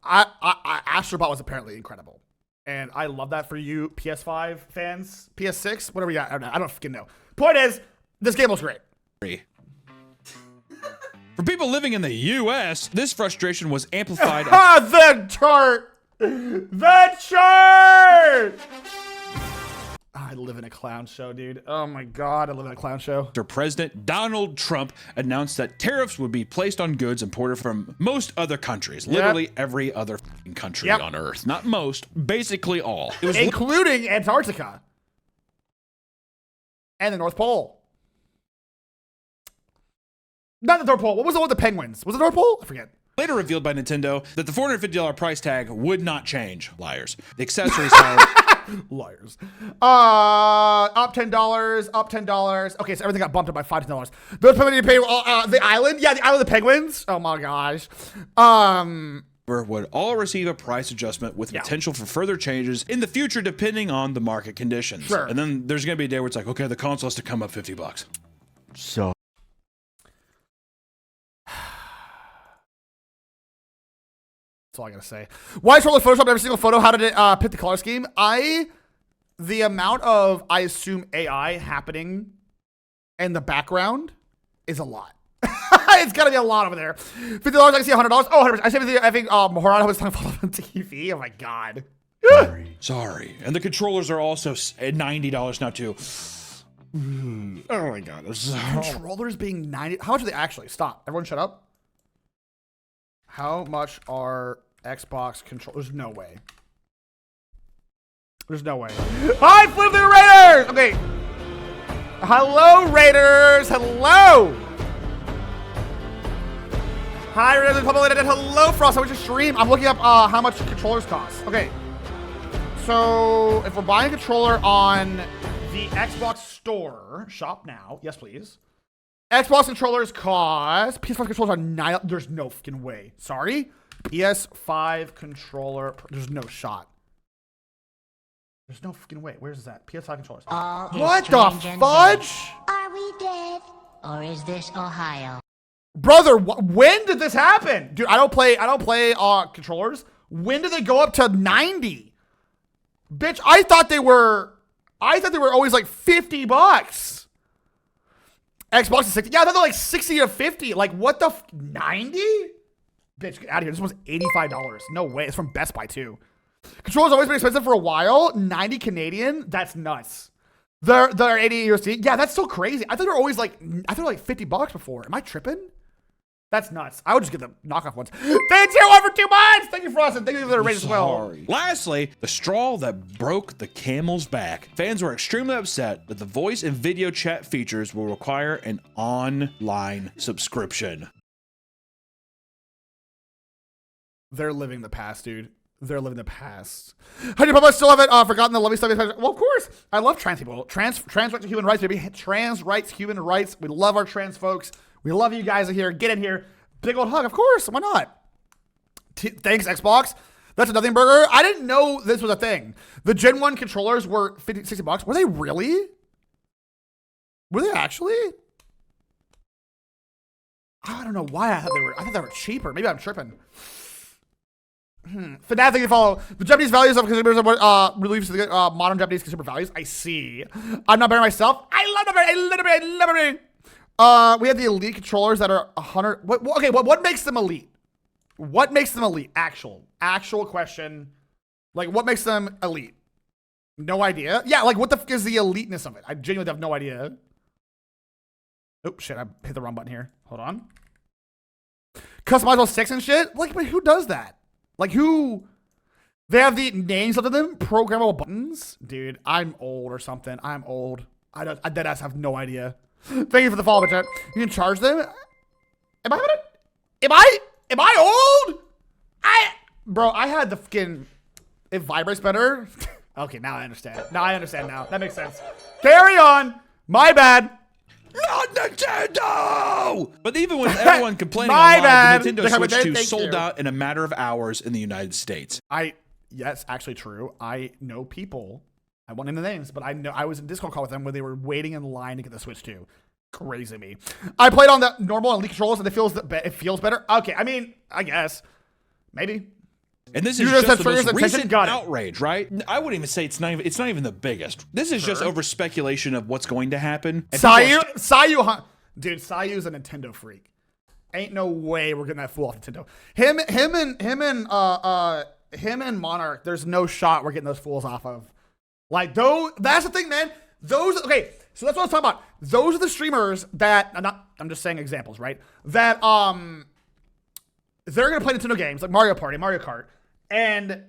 Astrobot was apparently incredible. And I love that for you PS5 fans. PS6, whatever you got. I don't fucking know. Point is, this game was great. For people living in the US, this frustration was amplified. The chart! The chart! I live in a clown show, dude. Oh my God, I live in a clown show. After President Donald Trump announced that tariffs would be placed on goods imported from most other countries, literally every other country on Earth. Not most, basically all. It was including Antarctica. And the North Pole. Not the North Pole. What was the one with the penguins? Was it the North Pole? I forget. Later revealed by Nintendo that the $450 price tag would not change. Liars. The accessories, however, liars. Up $10. Up $10. Okay, so everything got bumped up by $5 to $10. Those penguins pay the island. Yeah, the island of the penguins. Oh my gosh. would all receive a price adjustment with potential for further changes in the future depending on the market conditions. Sure. And then there's gonna be a day where it's like, okay, the console has to come up $50. So. That's all I gotta say. Why is Roller Photoshop every single photo? How did it pick the color scheme? The amount of, I assume, AI happening in the background is a lot. It's gotta be a lot over there. $50, I can see $100. Oh, 100%. I think Moran was talking about on TV. Oh my God. Sorry. And the controllers are also at $90 now too. Oh my God. Controllers being 90. How much are they actually? Stop. Everyone shut up. How much are Xbox controllers? There's no way. There's no way. Hi, Flip the Raiders! Okay. Hello, Raiders. Hello. Hi, Raiders. Hello, Frost. How was your stream? I'm looking up how much controllers cost. Okay. So, if we're buying a controller on the Xbox store, shop now. Yes, please. Xbox controllers cost. PS5 controllers are 9. There's no fucking way. Sorry. PS5 controller. There's no shot. There's no fucking way. Where's that? PS5 controllers. What the fudge? Are we dead? Or is this Ohio? Brother, when did this happen? Dude, I don't play controllers. When did they go up to 90? Bitch, I thought they were always like $50. Xbox is 60. Yeah, I thought they're like 60 to 50. Like, what the 90? Bitch, get out of here. This one's $85. No way. It's from Best Buy, too. Controllers always been expensive for a while. 90 Canadian? That's nuts. They're 80 USD. Yeah, that's so crazy. I thought they were always like, like $50 before. Am I tripping? That's nuts. I would just get the knockoff ones. Thank you over 2 months. Thank you, Frost, and thank you for the rate as well. Lastly, the straw that broke the camel's back. Fans were extremely upset that the voice and video chat features will require an online subscription. They're living the past, dude. They're living the past. How do you probably still haven't forgotten the lovely stuff? Well, of course. I love trans people. Trans rights and human rights, baby. Trans rights, human rights. We love our trans folks. We love you guys here. Get in here. Big old hug. Of course. Why not? Thanks, Xbox. That's a nothing burger. I didn't know this was a thing. The Gen 1 controllers were $50, $60. Were they really? Were they actually? I don't know why I thought they were cheaper. Maybe I'm tripping. Fanatic, thank you follow. The Japanese values of consumers are reliefs to the modern Japanese consumer values. I see. I'm not bearing myself. I love it. We have the elite controllers that are 100. What makes them elite? What makes them elite? Actual question. Like, what makes them elite? No idea. Yeah, like what the fuck is the eliteness of it? I genuinely have no idea. Oh shit, I hit the wrong button here. Hold on. Customizable sticks and shit? Like, but who does that? Like who? They have the names of them, programmable buttons? Dude, I'm old or something. I'm old. I deadass have no idea. Thank you for the follow, chat. You can charge them? Am I old? Bro, I had the fucking, it vibrates better. Okay, now I understand. Now. That makes sense. Carry on. My bad. Not Nintendo! But even with everyone complaining online, the Nintendo Switch 2 sold out in a matter of hours in the United States. Yes, actually true. I know people, I won't name the names, but I was in a Discord call with them where they were waiting in line to get the Switch 2. Crazy me. I played on the normal and elite controls and it feels better. Okay, I mean, I guess. Maybe. And this is just the most recent outrage, right? I wouldn't even say it's not even the biggest. This is just over speculation of what's going to happen. Sayu's a Nintendo freak. Ain't no way we're getting that fool off Nintendo. Him and Monarch, there's no shot we're getting those fools off of. Like, that's the thing, man. Okay, so that's what I was talking about. Those are the streamers that, I'm just saying examples, right? That, they're going to play Nintendo games like Mario Party, Mario Kart, and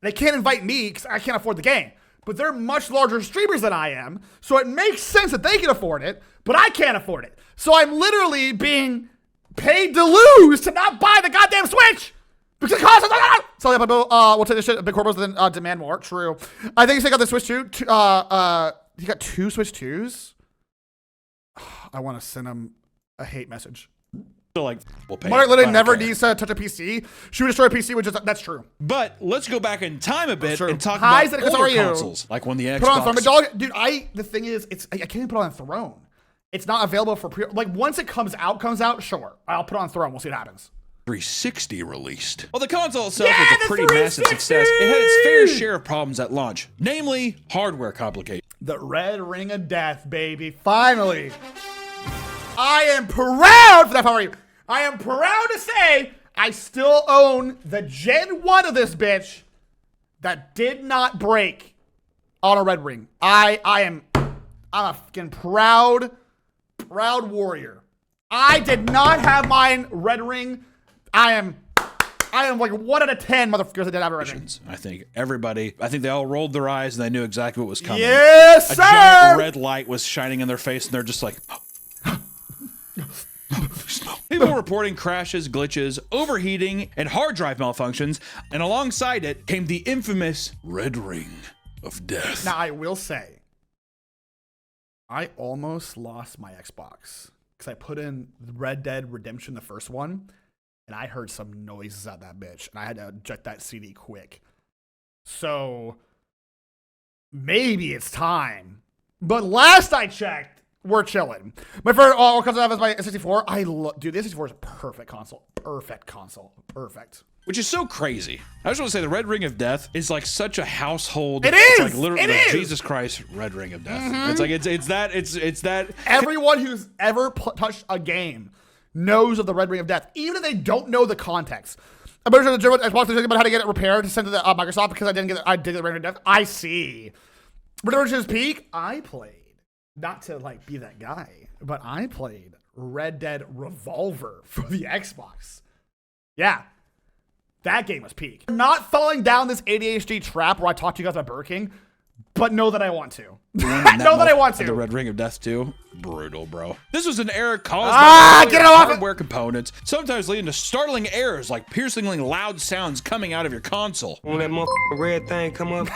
they can't invite me because I can't afford the game. But they're much larger streamers than I am, so it makes sense that they can afford it, but I can't afford it. So I'm literally being paid to lose to not buy the goddamn Switch! Because it costs we'll take this shit. Big corporates then demand more. True. I think he got the Switch 2. He got 2 Switch 2s. I want to send him a hate message. So like, we'll pay. Mark literally never needs to touch a PC. She would destroy a PC, which is that's true. But let's go back in time a bit and talk about older consoles, like when the Xbox. Put on Throne, dog, dude. The thing is, I can't even put on Throne. It's not available for pre. Like once it comes out, sure, I'll put on Throne. We'll see what happens. 360 released. Well, the console itself was a pretty massive success. It had its fair share of problems at launch, namely hardware complications. The red ring of death, baby. Finally. I am proud for that power. I am proud to say I still own the Gen 1 of this bitch that did not break on a red ring. I'm a fucking proud warrior. I did not have mine red ring. I am like 1 out of 10 motherfuckers that did have a red ring. I think they all rolled their eyes and they knew exactly what was coming. Yes, sir! A giant red light was shining in their face and they're just like, people were reporting crashes, glitches, overheating, and hard drive malfunctions, and alongside it came the infamous red ring of death. Now, I will say, I almost lost my Xbox because I put in Red Dead Redemption, the first one, and I heard some noises out that bitch, and I had to eject that CD quick. So, maybe it's time. But last I checked, we're chilling. My favorite all comes out is my S64. Dude, the S64 is a perfect console. Perfect. Which is so crazy. I just want to say the Red Ring of Death is like such a household. It is. It's like literally like Jesus Christ, Red Ring of Death. Mm-hmm. It's like it's that. Everyone who's ever touched a game knows of the Red Ring of Death, even if they don't know the context. I'm pretty sure the German Xbox is about how to get it repaired to send to the Microsoft because I did the Red Ring of Death. I see. Redemption's Peak. I played. Not to like be that guy, but I played Red Dead Revolver for the Xbox. Yeah, that game was peak. Not falling down this ADHD trap where I talk to you guys about Burger King, but know that I want to. I want to. The Red Ring of Death too. Brutal, bro. This was an error caused by hardware components, sometimes leading to startling errors like piercingly loud sounds coming out of your console. When that motherfucking red thing come up.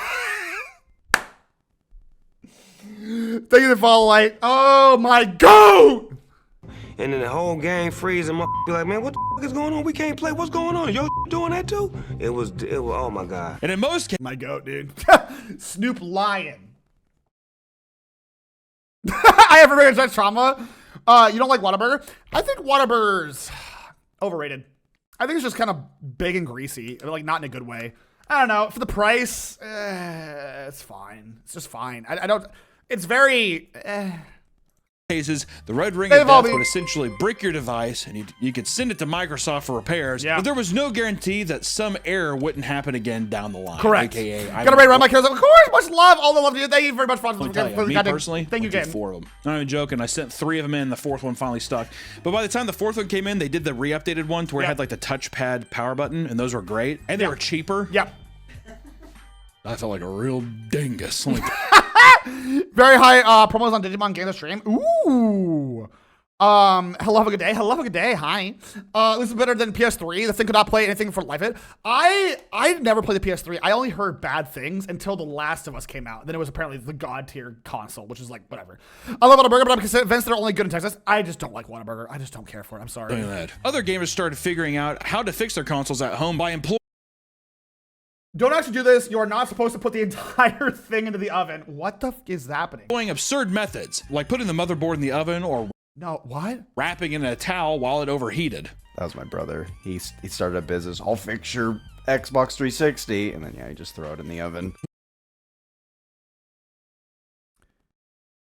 Thank you for the follow, light. Oh my god! And then the whole game freeze and be like, man, what the fuck is going on? We can't play. What's going on? Yo doing that too? It was. Oh my god. And in most cases, my goat, dude. Snoop Lion. I have a very intense trauma. You don't like Whataburger? I think Whataburger's overrated. I think it's just kind of big and greasy, like not in a good way. I don't know. For the price, it's fine. It's just fine. I don't. It's very. cases, the red ring of death would essentially brick your device, and you could send it to Microsoft for repairs. But there was no guarantee that some error wouldn't happen again down the line. Correct. AKA, gotta rate around my kills. Of course, much love, all the love to you. Thank you very much for me personally. Thank you, 4 of them. Not even joking. I sent 3 of them in. The 4th one finally stuck. But by the time the 4th one came in, they did the re-updated one to where it had like the touchpad power button, and those were great, and they were cheaper. Yep. I felt like a real dingus. Very high promos on Digimon Game Stream. Ooh. Hello, have a good day. Hello, have a good day. Hi. This is better than PS3. The thing could not play anything for life. I never played the PS3. I only heard bad things until The Last of Us came out. Then it was apparently the god tier console, which is like whatever. I love Whataburger, but I'm convinced they're only good in Texas. I just don't like Whataburger. I just don't care for it. I'm sorry. Other gamers started figuring out how to fix their consoles at home by employing. Don't actually do this. You are not supposed to put the entire thing into the oven. What the f is happening? Employing absurd methods, like putting the motherboard in the oven or what? Wrapping in a towel while it overheated. That was my brother. He started a business. I'll fix your Xbox 360, and then you just throw it in the oven.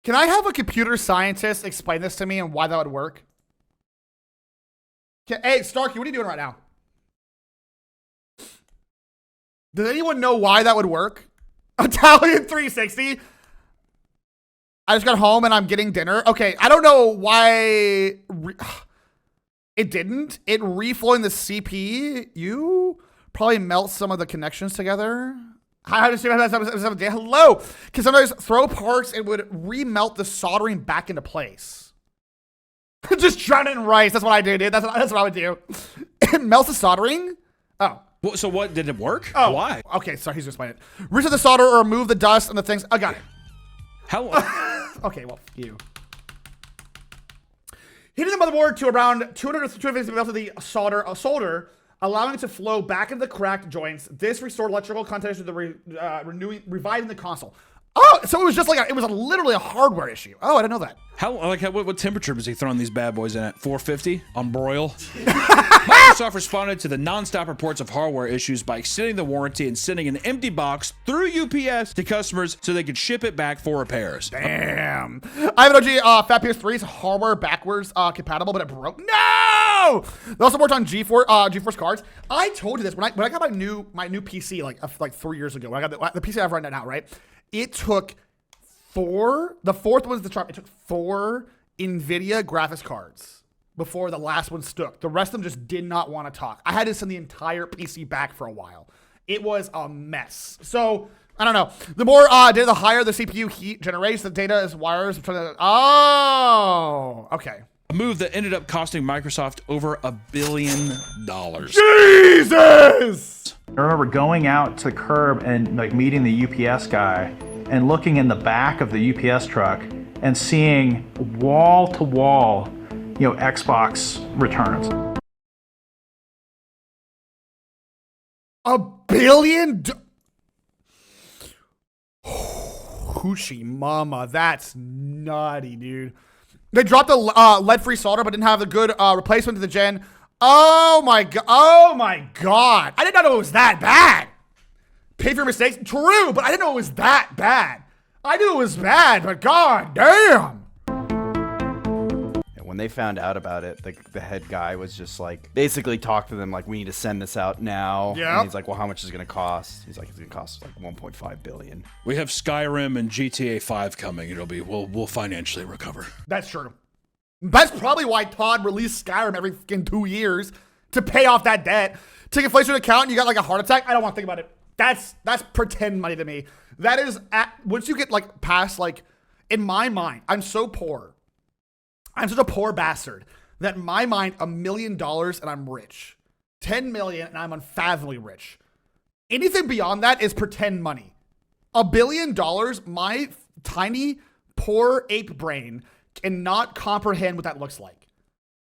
Can I have a computer scientist explain this to me and why that would work? Hey, Starkey, what are you doing right now? Does anyone know why that would work? Italian 360? I just got home and I'm getting dinner. Okay, I don't know why it didn't. It reflowing the CPU probably melts some of the connections together. Hello. Can sometimes throw parts and would remelt the soldering back into place. Just drown it in rice. That's what I do, dude. That's what I would do. It melts the soldering? Oh. Well, so what, did it work? Oh, why? Okay, sorry, he's just explaining it. Reset the solder or remove the dust and the things. I got it. How? Okay, well, you. Heating the motherboard to around 200 to 250 mils of the solder, allowing it to flow back into the cracked joints. This restored electrical contact to the reviving the console. Oh, so it was just like it was literally a hardware issue. Oh, I didn't know that. What temperature was he throwing these bad boys in at? 450 on broil? Microsoft responded to the non-stop reports of hardware issues by extending the warranty and sending an empty box through UPS to customers so they could ship it back for repairs. Damn. I have an OG Fat PS3. It's hardware backwards compatible, but it broke. No! They also worked on GeForce cards. I told you this when I got my new PC like 3 years ago. When I got the PC I have right now, right? It took 4. The 4th was the charm. It took 4 NVIDIA graphics cards before the last one stuck. The rest of them just did not want to talk. I had to send the entire PC back for a while. It was a mess. So I don't know. The more data, the higher the CPU heat generates. The data is wires. Oh, okay. A move that ended up costing Microsoft over $1 billion. Jesus! I remember going out to the curb and like meeting the UPS guy and looking in the back of the UPS truck and seeing wall to wall, Xbox returns. $1 billion? Hoochie mama, that's nutty, dude. They dropped the lead-free solder, but didn't have a good replacement to the gen. Oh my god! Oh my god! I did not know it was that bad. Pay for your mistakes, true, but I didn't know it was that bad. I knew it was bad, but god damn. And when they found out about it, the head guy was just like, basically talked to them like, we need to send this out now. Yeah. And he's like, well, how much is it gonna cost? He's like, it's gonna cost like 1.5 billion. We have Skyrim and GTA 5 coming. We'll financially recover. That's true. That's probably why Todd released Skyrim every fucking 2 years to pay off that debt. Take inflation into account and you got like a heart attack. I don't want to think about it. That's pretend money to me. That is once you get like past like in my mind, I'm so poor. I'm such a poor bastard that in my mind $1 million and I'm rich. 10 million and I'm unfathomably rich. Anything beyond that is pretend money. $1 billion, my tiny poor ape brain cannot comprehend what that looks like.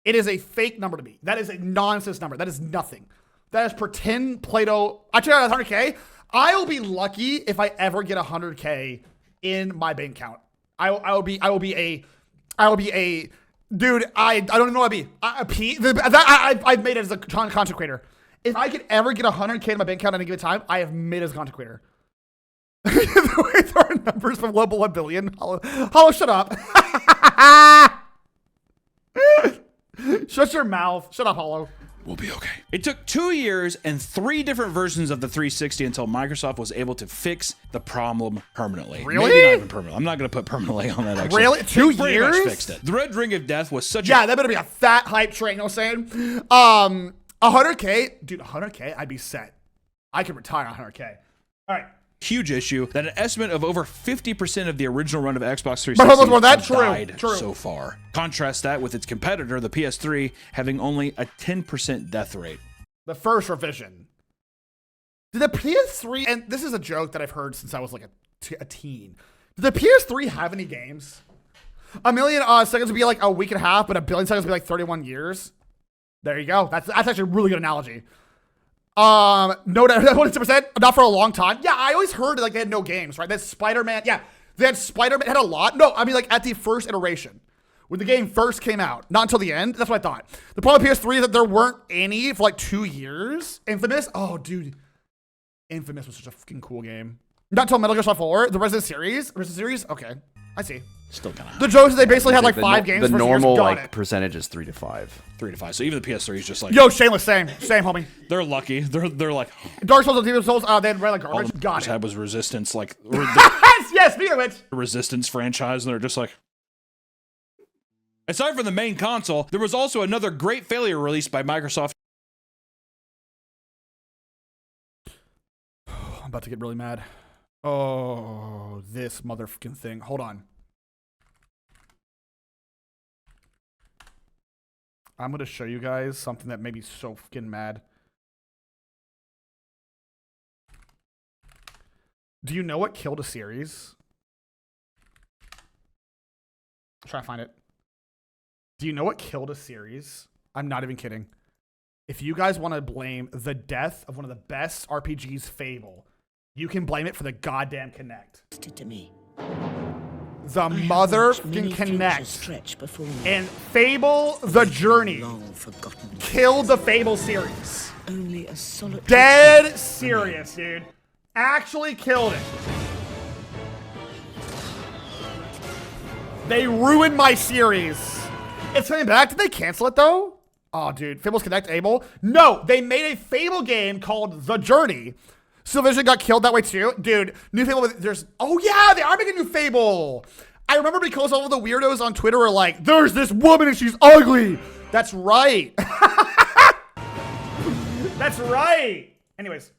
It is a fake number to me. That is a nonsense number. That is nothing. That is pretend Play-Doh. I check out 100K. I will be lucky if I ever get 100K in my bank account. I will be a dude. I don't even know what I'd be. I've made it as a content creator. If I could ever get 100K in my bank account at any given time, I have made it as a content creator. The way there are numbers from below $1 billion. Hollow, shut up. Shut your mouth. Shut up, Hollow. We'll be okay. It took 2 years and 3 different versions of the 360 until Microsoft was able to fix the problem permanently. Really? Maybe not even permanently. I'm not going to put permanently on that. Actually. Really? 2 Pretty years? much fixed it. The Red Ring of Death was such that better be a fat hype train, you know what I'm saying? 100K? Dude, 100K? I'd be set. I could retire on 100K. All right. huge issue that an estimate of over 50% of the original run of Xbox 360 has died so far. Contrast that with its competitor, the PS3, having only a 10% death rate. The first revision. Did the PS3, and this is a joke that I've heard since I was like a teen. Did the PS3 have any games? A million seconds would be like a week and a half, but a billion seconds would be like 31 years. There you go. That's actually a really good analogy. No, 100%, not for a long time. Yeah, I always heard like they had no games, right? That Spider-Man, yeah, they had Spider-Man, had a lot. No, I mean like at the first iteration, when the game first came out, not until the end. That's what I thought. The problem with PS3 is that there weren't any for like 2 years. Infamous, oh dude, Infamous was such a fucking cool game. Not until Metal Gear Solid 4, the Resident series. Okay, I see. Still kind of. The jokes is they basically had like 5 games. The normal like percentage is 3 to 5. 3 to 5. So even the PS3 is just like. Yo, shameless, same, homie. They're lucky. They're like. Dark Souls and Demon Souls. They had like garbage. All Got it. had was Resistance, like. Yes, speaking of it. The Resistance franchise, and they're just like. Aside from the main console, there was also another great failure released by Microsoft. I'm about to get really mad. Oh, this motherfucking thing. Hold on. I'm going to show you guys something that made me so fucking mad. Do you know what killed a series? I'll try to find it. Do you know what killed a series? I'm not even kidding. If you guys want to blame the death of one of the best RPGs, Fable, you can blame it for the goddamn Kinect. To me. The motherfucking Kinect and Fable the Journey killed the Fable series. Only a solid dead serious, dude. Actually killed it. They ruined my series. It's coming back. Did they cancel it though? Oh, dude. Fable's Kinect able? No, they made a Fable game called The Journey. Silvision got killed that way too. Dude, new Fable, oh yeah, they are making a new Fable. I remember because all of the weirdos on Twitter were like, there's this woman and she's ugly. That's right. That's right. Anyways.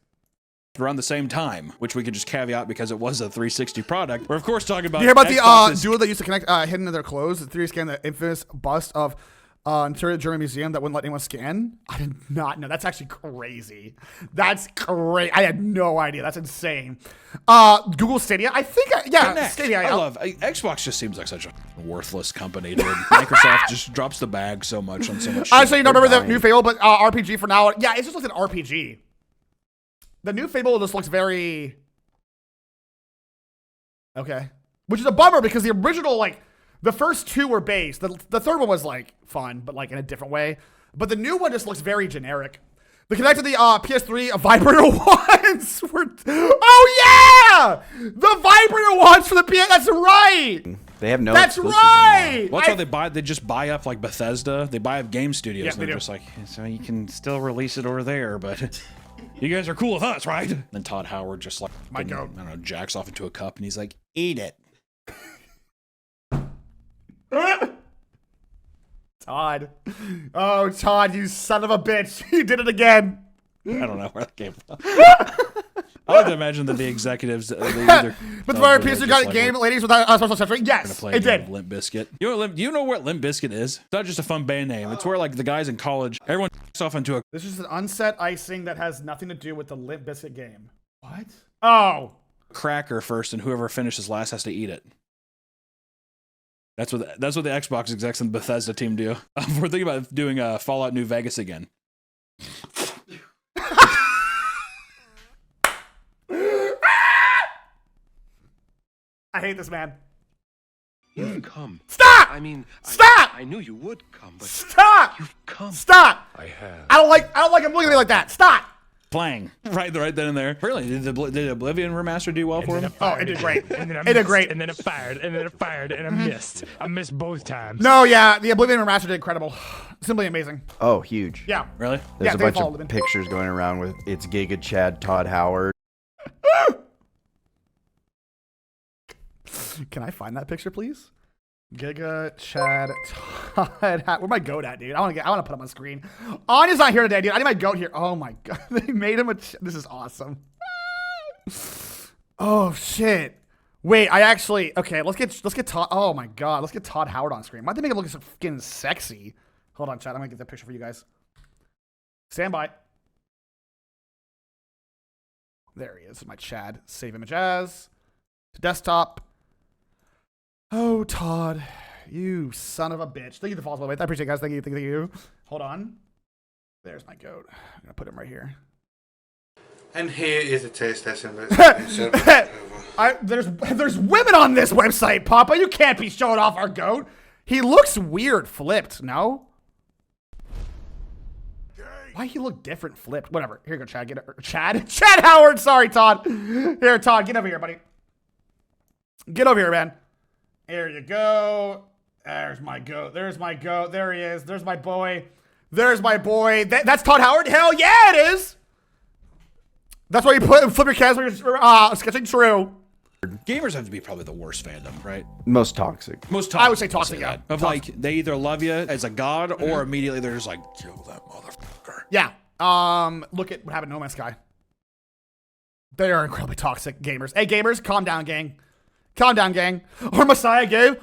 Around the same time, which we could just caveat because it was a 360 product. We're of course talking about. You hear about the duo that used to connect hidden in their clothes? The 3D scan the infamous bust of Interior German Museum that wouldn't let anyone scan? I did not know. That's actually crazy. That's crazy. I had no idea. That's insane. Google Stadia. I think, yeah, Kinect. Stadia. I love Xbox. Just seems like such a worthless company, dude. Microsoft just drops the bag so much on so much. Honestly, you don't remember the new Fable, but RPG for now. Yeah, it just looks like an RPG. The new Fable just looks very okay, which is a bummer because the original, like, the first 2 were based. The third one was like fun, but like in a different way. But the new one just looks very generic. The Kinect to the PS3 vibrator ones were. Oh yeah, the vibrator ones for the PS. That's right. They have no. That's right. Well, that's why they just buy up like Bethesda. They buy up game studios. Yeah, and they're just like, so you can still release it over there, but. You guys are cool with us, right? Then Todd Howard just like, I don't know, jacks off into a cup and he's like, eat it. Todd. Oh, Todd, you son of a bitch. You did it again. I don't know where that came from. I like to imagine that the executives, they either. But the PS3 got a game, ladies, without special accessory. Yes, it did. Limp Bizkit. You know what Limp Bizkit is? It's not just a fun band name. It's where like the guys in college, everyone off into a. This is an unset icing that has nothing to do with the Limp Bizkit game. What? Oh. Cracker first, and whoever finishes last has to eat it. That's what the Xbox execs and the Bethesda team do. We're thinking about doing Fallout New Vegas again. I hate this man. You've come. Stop! I mean, stop! I knew you would come, but stop! You've come. Stop! I have. I don't like him looking at me like that. Stop! Plang. Right then and there. Really? Did Oblivion Remaster do well for him? Oh, it did great. And then It did great. And then it fired. And then it fired. And I missed. I missed both times. No, yeah, the Oblivion Remaster did incredible. Simply amazing. Oh, huge. Yeah. Really? There's Yeah, a bunch of pictures going around with it's Giga Chad Todd Howard. Can I find that picture, please? Giga Chad Todd. Where my goat at, dude? I want to put him on screen. Anya's not here today, dude. I need my goat here. Oh my god, they made him this is awesome. Oh shit. Wait, okay. Let's get Todd. Oh my god, let's get Todd Howard on screen. Why'd they make him look so fucking sexy? Hold on, chat. I'm gonna get that picture for you guys. Stand by. There he is, my Chad. Save image as desktop. Oh, Todd, you son of a bitch. Thank you for the follow, by the way. I appreciate it, guys. Thank you. Hold on. There's my goat. I'm gonna put him right here. And here is a taste testing. There's women on this website, Papa. You can't be showing off our goat. He looks weird flipped, no? Why he look different flipped? Whatever. Here you go, Chad. Chad Howard. Sorry, Todd. Here, Todd, get over here, buddy. Get over here, man. Here you go. There's my goat. There he is. There's my boy. That's Todd Howard? Hell yeah, it is. That's why you flip your cats when you're sketching true. Gamers have to be probably the worst fandom, right? Most toxic. I would say toxic, yeah. Of like, they either love you as a god or immediately they're just like, kill that motherfucker. Yeah. Look at what happened to No Man's Sky. They are incredibly toxic gamers. Hey, gamers, calm down, gang. Calm down, gang. Or Messiah game.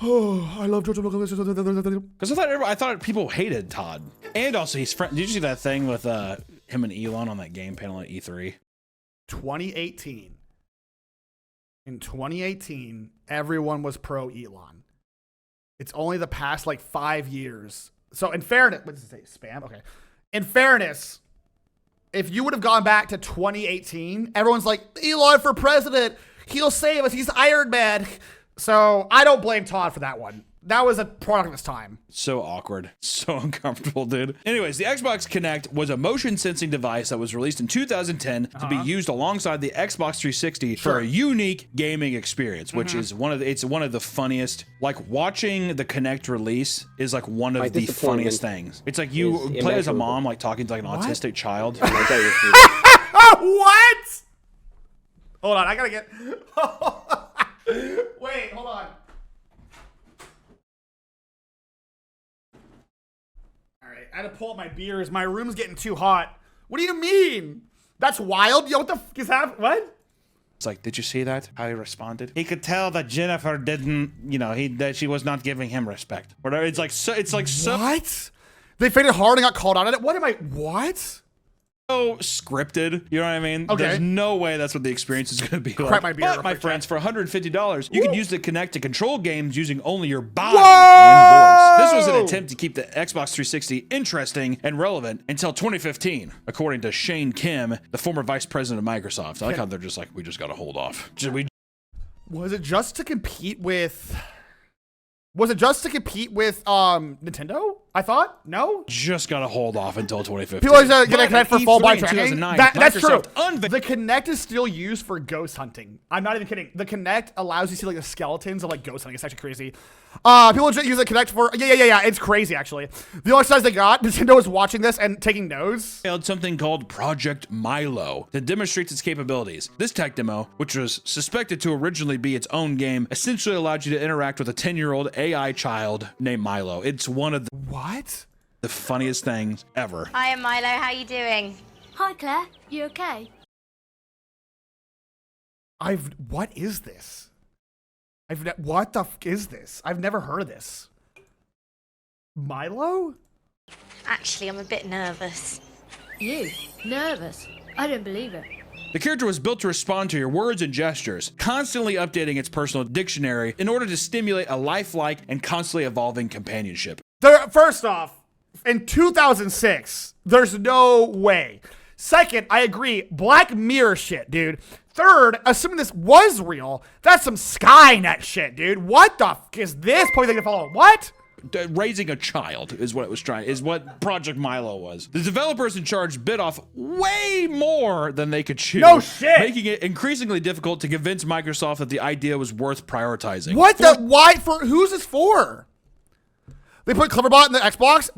Oh, I love George. Because I thought people hated Todd. And also he's friend. Did you see that thing with him and Elon on that game panel at E3? 2018. In 2018, everyone was pro Elon. It's only the past like 5 years. So in fairness, what does it say? Spam? Okay. In fairness, if you would have gone back to 2018, everyone's like, Elon for president. He'll save us. He's Iron Man. So I don't blame Todd for that one. That was a product of its time. So awkward. So uncomfortable, dude. Anyways, the Xbox Kinect was a motion sensing device that was released in 2010 to be used alongside the Xbox 360 for a unique gaming experience, which is one of the funniest. Like watching the Kinect release is like one of the funniest things. It's like you play as a mom, like talking to like an autistic child. What? Hold on, I gotta get. Wait, hold on. All right, I had to pull up my beers. My room's getting too hot. What do you mean? That's wild. Yo, what the f is happening? What? It's like, did you see that? How he responded? He could tell that Jennifer didn't, that she was not giving him respect. Whatever. It's like so. What? They faded hard and got called out on it. What? So scripted, you know what I mean? Okay. There's no way that's what the experience is going to be like. Crap my beer. But, my friends, for $150, you can use the Kinect to control games using only your body Whoa! and voice. This was an attempt to keep the Xbox 360 interesting and relevant until 2015, according to Shane Kim, the former vice president of Microsoft. I like how they're just like, we just got to hold off. Was it just to compete with... Nintendo? I thought? No? Just got to hold off until 2015. People are going to Kinect for full blind tracking. That's true. The Kinect is still used for ghost hunting. I'm not even kidding. The Kinect allows you to see like the skeletons of like ghost hunting. It's actually crazy. People use the Kinect for yeah. It's crazy actually. The only size they got, Nintendo was watching this and taking notes. Something called Project Milo that demonstrates its capabilities. This tech demo, which was suspected to originally be its own game, essentially allowed you to interact with a 10-year-old AI child named Milo. It's one of the the funniest things ever. Hi, I'm Milo. How you doing? Hi, Claire. You okay? What is this? What the f is this? I've never heard of this. Milo? Actually, I'm a bit nervous. You? Nervous? I don't believe it. The character was built to respond to your words and gestures, constantly updating its personal dictionary in order to stimulate a lifelike and constantly evolving companionship. First off, in 2006, there's no way. Second, I agree, Black Mirror shit, dude. Third, assuming this was real, that's some Skynet shit, dude. What the f is this? Probably they can follow. What? raising a child is what Project Milo was. The developers in charge bit off way more than they could chew. No shit. Making it increasingly difficult to convince Microsoft that the idea was worth prioritizing. Who's this for? They put Cleverbot in the Xbox?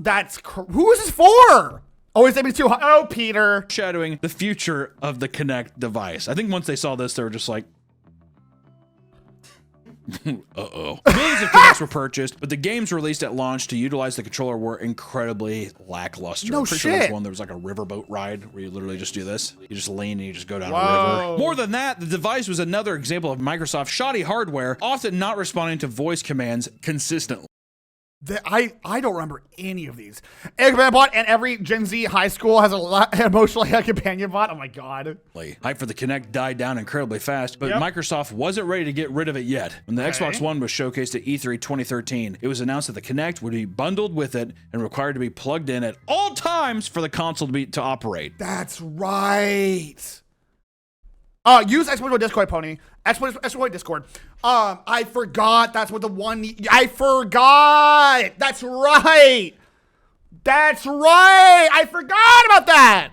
Who is this for? Oh, it's maybe too hot. Oh, Peter. Shadowing the future of the Kinect device. I think once they saw this, they were just like, uh-oh. Millions of Kinects were purchased, but the games released at launch to utilize the controller were incredibly lackluster. No Sure shit. there was like a riverboat ride where you literally just do this. You just lean and you just go down a Whoa. river. More than that, the device was another example of Microsoft's shoddy hardware, often not responding to voice commands consistently. I don't remember any of these. Companion bot, and every Gen Z high school has an emotionally companion bot. Oh my god. Hype for the Kinect died down incredibly fast, but Microsoft wasn't ready to get rid of it yet. When the Xbox One was showcased at E3 2013, it was announced that the Kinect would be bundled with it and required to be plugged in at all times for the console to operate. That's right. Use Exploit Discord, Pony. Exploit Discord. I forgot. That's what the one. I forgot. That's right. That's right. I forgot about that.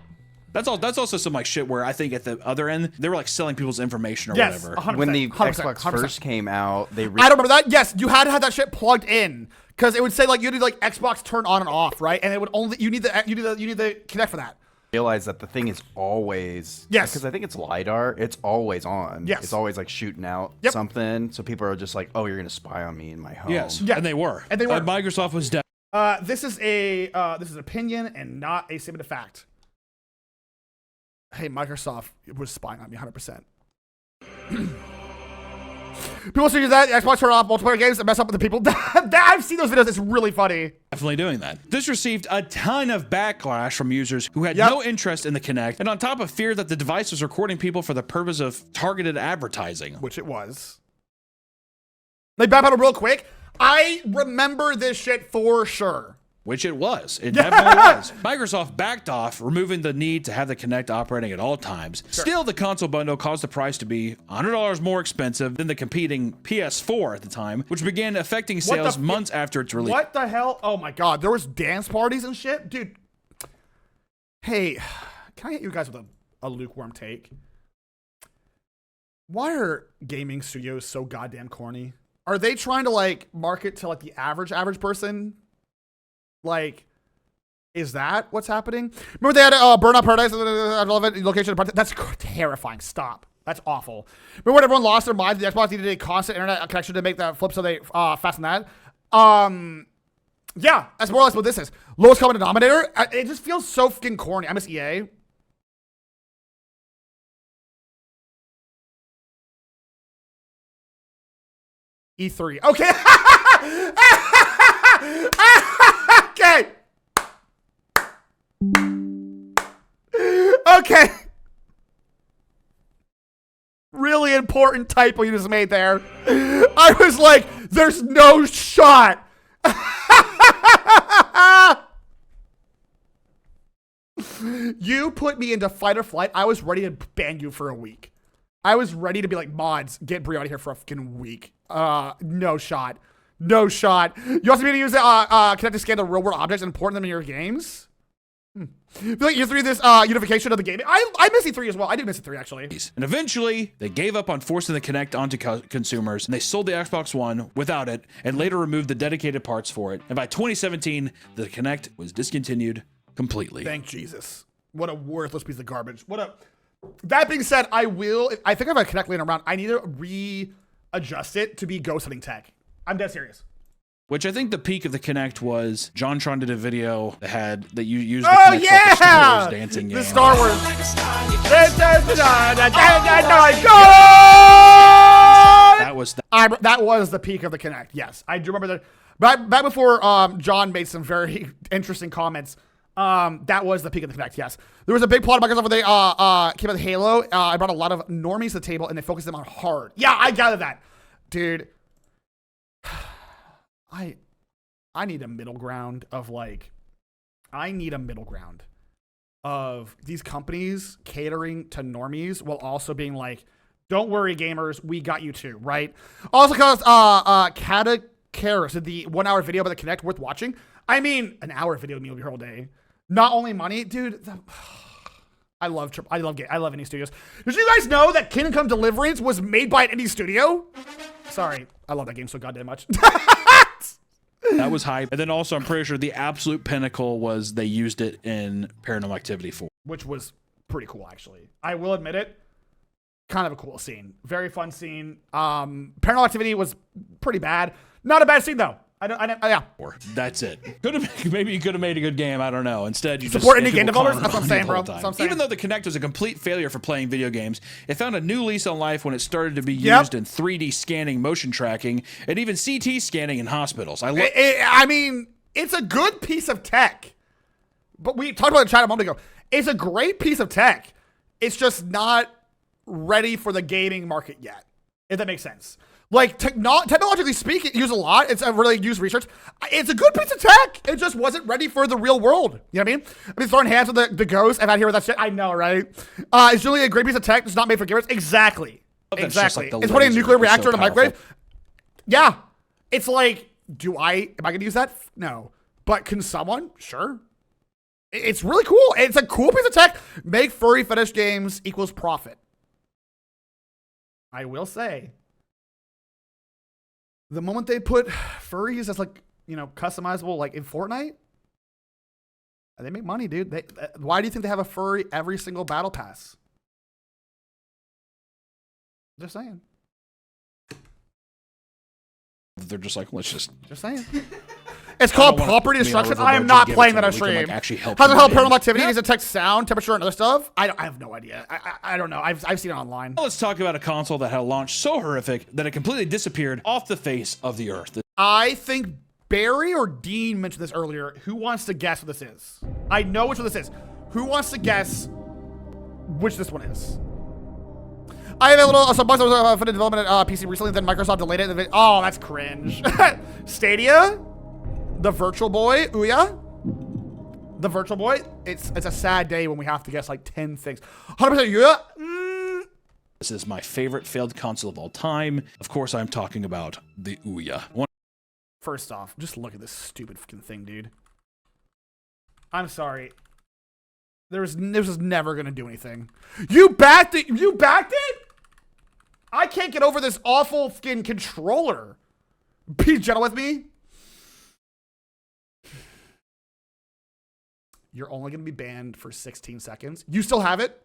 That's also some like shit where I think at the other end they were like selling people's information or whatever. 100%, when the 100%, Xbox 100%. first came out, I don't remember that. Yes, you had to have that shit plugged in because it would say like you need like Xbox turn on and off, right? And it would only you need the Kinect for that. Realize that the thing is always because I think it's LiDAR. It's always on. Yes, it's always like shooting out something. So people are just like, "Oh, you're gonna spy on me in my home." Yes, and they were. Microsoft was dead. This is an opinion and not a statement of fact. Hey, Microsoft was spying on me 100%. People say that Xbox turn off multiplayer games that mess up with the people. I've seen those videos. It's really funny. Definitely doing that. This received a ton of backlash from users who had no interest in the Kinect, and on top of fear that the device was recording people for the purpose of targeted advertising. Which it was. They backpedaled real quick. I remember this shit for sure. Which it was. It definitely was. Microsoft backed off, removing the need to have the Kinect operating at all times. Sure. Still, the console bundle caused the price to be $100 more expensive than the competing PS4 at the time, which began affecting sales months after its release. What the hell? Oh my god, there was dance parties and shit? Dude. Hey, can I hit you guys with a lukewarm take? Why are gaming studios so goddamn corny? Are they trying to like market to like the average person? Like, is that what's happening? Remember they had Burnout Paradise? I love it. Location. That's terrifying. Stop. That's awful. Remember when everyone lost their minds? The Xbox needed a constant internet connection to make that flip, so they fastened that. Yeah, that's more or less what this is. Lowest common denominator. It just feels so fucking corny. I miss EA. E3. Okay. Okay. Okay. Really important typo you just made there. I was like, there's no shot. You put me into fight or flight. I was ready to ban you for a week. I was ready to be like, mods, get Brie out of here for a fucking week. No shot. No shot. You also need to use Kinect to scan the real world objects and import them in your games? I feel like E3 this unification of the game. I miss E3 as well. I do miss E3 actually. And eventually, they gave up on forcing the Kinect onto consumers, and they sold the Xbox One without it, and later removed the dedicated parts for it. And by 2017, the Kinect was discontinued completely. Thank Jesus. What a worthless piece of garbage. That being said, I think I have a Kinect laying around. I need to readjust it to be ghost hunting tech. I'm dead serious. Which I think the peak of the Kinect was JonTron did a video that you used the Kinect for the Star Wars dancing game. The Star Wars. That was the peak of the Kinect. Yes, I do remember that. Back before John made some very interesting comments. That was the peak of the Kinect. Yes, there was a big plot of Microsoft where they came out with Halo. I brought a lot of normies to the table and they focused them on hard. Yeah, I gathered that, dude. I need a middle ground of these companies catering to normies while also being like, don't worry gamers, we got you too, right? Also because cares? Is the 1 hour video about the Kinect worth watching? I mean, an hour video will be your whole day. Not only money, dude. I love indie studios. Did you guys know that Kingdom Come Deliverance was made by an indie studio? Sorry, I love that game so goddamn much. That was hype. And then also, I'm pretty sure the absolute pinnacle was they used it in Paranormal Activity 4. Which was pretty cool, actually. I will admit it. Kind of a cool scene. Very fun scene. Paranormal Activity was pretty bad. Not a bad scene, though. Yeah. That's it. Maybe you could have made a good game. I don't know. Instead, you support just indie game developers. That's what I'm saying, bro. Even though the Kinect was a complete failure for playing video games, it found a new lease on life when it started to be used in 3D scanning, motion tracking, and even CT scanning in hospitals. I mean, it's a good piece of tech. But we talked about it in chat a moment ago. It's a great piece of tech. It's just not ready for the gaming market yet, if that makes sense. Like, technologically speaking, used a lot. It's a really used research. It's a good piece of tech. It just wasn't ready for the real world. You know what I mean? I've been throwing hands with the ghost. I've had here with that shit. I know, right? It's really a great piece of tech. It's not made for gamers. Exactly. Exactly. It's putting a nuclear reactor in a microwave. Yeah. It's like, am I going to use that? No. But can someone? Sure. It's really cool. It's a cool piece of tech. Make furry fetish games equals profit. I will say. The moment they put furries as like, customizable, like in Fortnite, they make money, dude. Why do you think they have a furry every single battle pass? Just saying. They're just like, let's just saying. It's called property destruction. I am not playing that on stream. Has it helped Paranormal Activity? Does it detect sound, temperature, and other stuff? I have no idea. I don't know. I've seen it online. Well, let's talk about a console that had a launch so horrific that it completely disappeared off the face of the earth. I think Barry or Dean mentioned this earlier. Who wants to guess what this is? I know which one this is. Who wants to guess which this one is? I have a little, so bugs for the development PC recently, then Microsoft delayed it. Oh, that's cringe. Stadia? The Virtual Boy, Ouya. The Virtual Boy. It's a sad day when we have to guess like 10 things. 100% Ouya. This is my favorite failed console of all time. Of course, I'm talking about the Ouya. First off, just look at this stupid fucking thing, dude. I'm sorry. This was never gonna do anything. You backed it. You backed it. I can't get over this awful fucking controller. Be gentle with me. You're only going to be banned for 16 seconds. You still have it?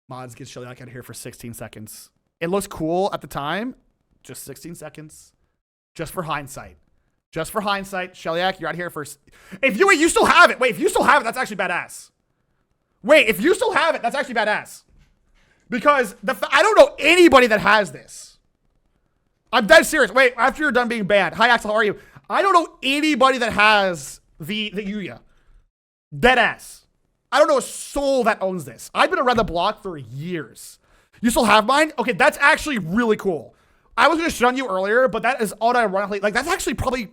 Mods, get Shelly out of here for 16 seconds. It looks cool at the time. Just 16 seconds. Just for hindsight. Just for hindsight. Shellyak, you're out here for... If you still have it. Wait, if you still have it, that's actually badass. Wait, if you still have it, that's actually badass. Because I don't know anybody that has this. I'm dead serious. Wait, after you're done being banned. Hi, Axel, how are you? I don't know anybody that has the Ouya. Dead ass. I don't know a soul that owns this. I've been around the block for years. You still have mine? Okay, that's actually really cool. I was going to shun you earlier, but that is unironically, like, that's actually probably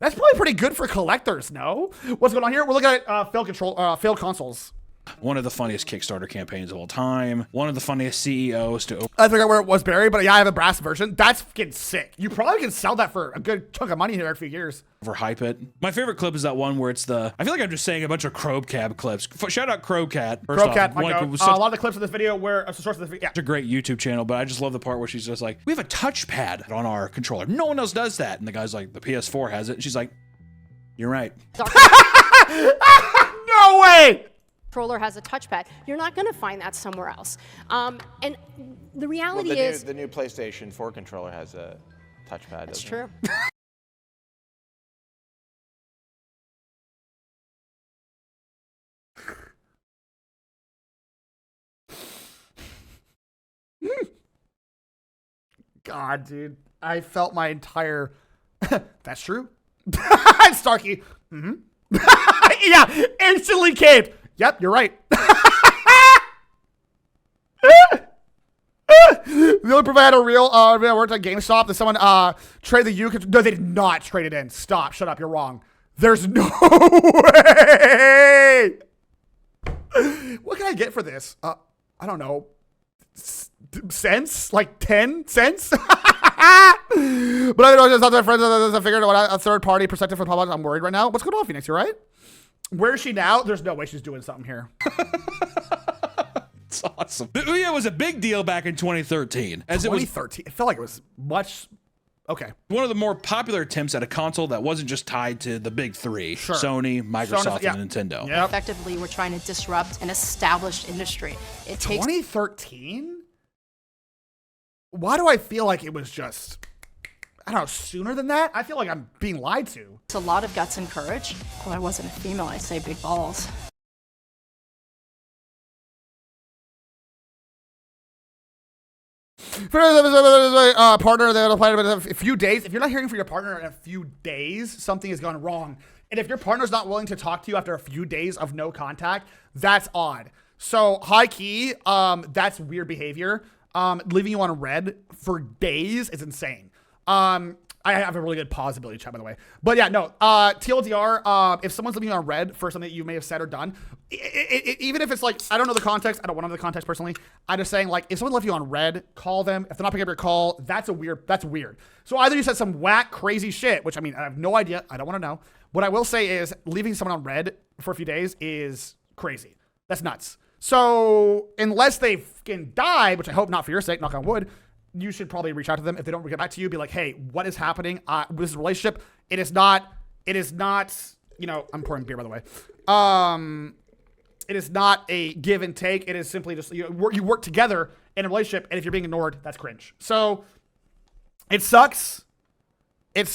pretty good for collectors, no? What's going on here? We're looking at failed consoles. One of the funniest Kickstarter campaigns of all time. One of the funniest CEOs to open. I forgot where it was buried, but yeah, I have a brass version. That's fucking sick. You probably can sell that for a good chunk of money here in a few years. Overhype it. My favorite clip is that one where it's I feel like I'm just saying a bunch of Crowcab clips. Shout out Crowcat. Crowcat, a lot of the clips of this video were a source of the video. Yeah. It's a great YouTube channel, but I just love the part where she's just like, we have a touchpad on our controller. No one else does that. And the guy's like, the PS4 has it. And she's like, you're right. No way! Controller has a touchpad. You're not going to find that somewhere else. And the reality is... The new PlayStation 4 controller has a touchpad. That's true. God, dude. I felt my entire... That's true. Starkey. Mm-hmm. Yeah, instantly caved. Yep, you're right. The only provider real worked at GameStop that someone traded the U. No, they did not trade it in. Stop. Shut up. You're wrong. There's no way. What can I get for this? I don't know. Cents? Like 10 cents? But I know just not my friends. I figured out a third party perspective for PapaMutt. I'm worried right now. What's going on, Phoenix? You right? Where is she now? There's no way she's doing something here. It's awesome. The Ouya was a big deal back in 2013. As 2013? It felt like it was much. Okay. One of the more popular attempts at a console that wasn't just tied to the big three, Sony, Microsoft, and Nintendo. Yep. Effectively, we're trying to disrupt an established industry. It takes 2013? Why do I feel like it was just, I don't know, sooner than that? I feel like I'm being lied to. a lot of guts and courage. Well, I wasn't a female, I'd say big balls. Partner, they'll play in a few days. If you're not hearing from your partner in a few days, something has gone wrong. And if your partner's not willing to talk to you after a few days of no contact, that's odd. So high key, that's weird behavior. Leaving you on red for days is insane. I have a really good pause ability chat, by the way. But yeah, no, TLDR, if someone's leaving you on red for something that you may have said or done, even if it's like, I don't know the context, I don't want to know the context personally, I'm just saying, like, if someone left you on red, call them. If they're not picking up your call, that's weird. So either you said some whack, crazy shit, which I mean, I have no idea, I don't want to know. What I will say is leaving someone on red for a few days is crazy. That's nuts. So unless they fucking die, which I hope not for your sake, knock on wood, you should probably reach out to them. If they don't get back to you, be like, hey, what is happening with this relationship? It is not, you know, I'm pouring beer, by the way. It is not a give and take. It is simply just, you work together in a relationship, and if you're being ignored, that's cringe. So it sucks. It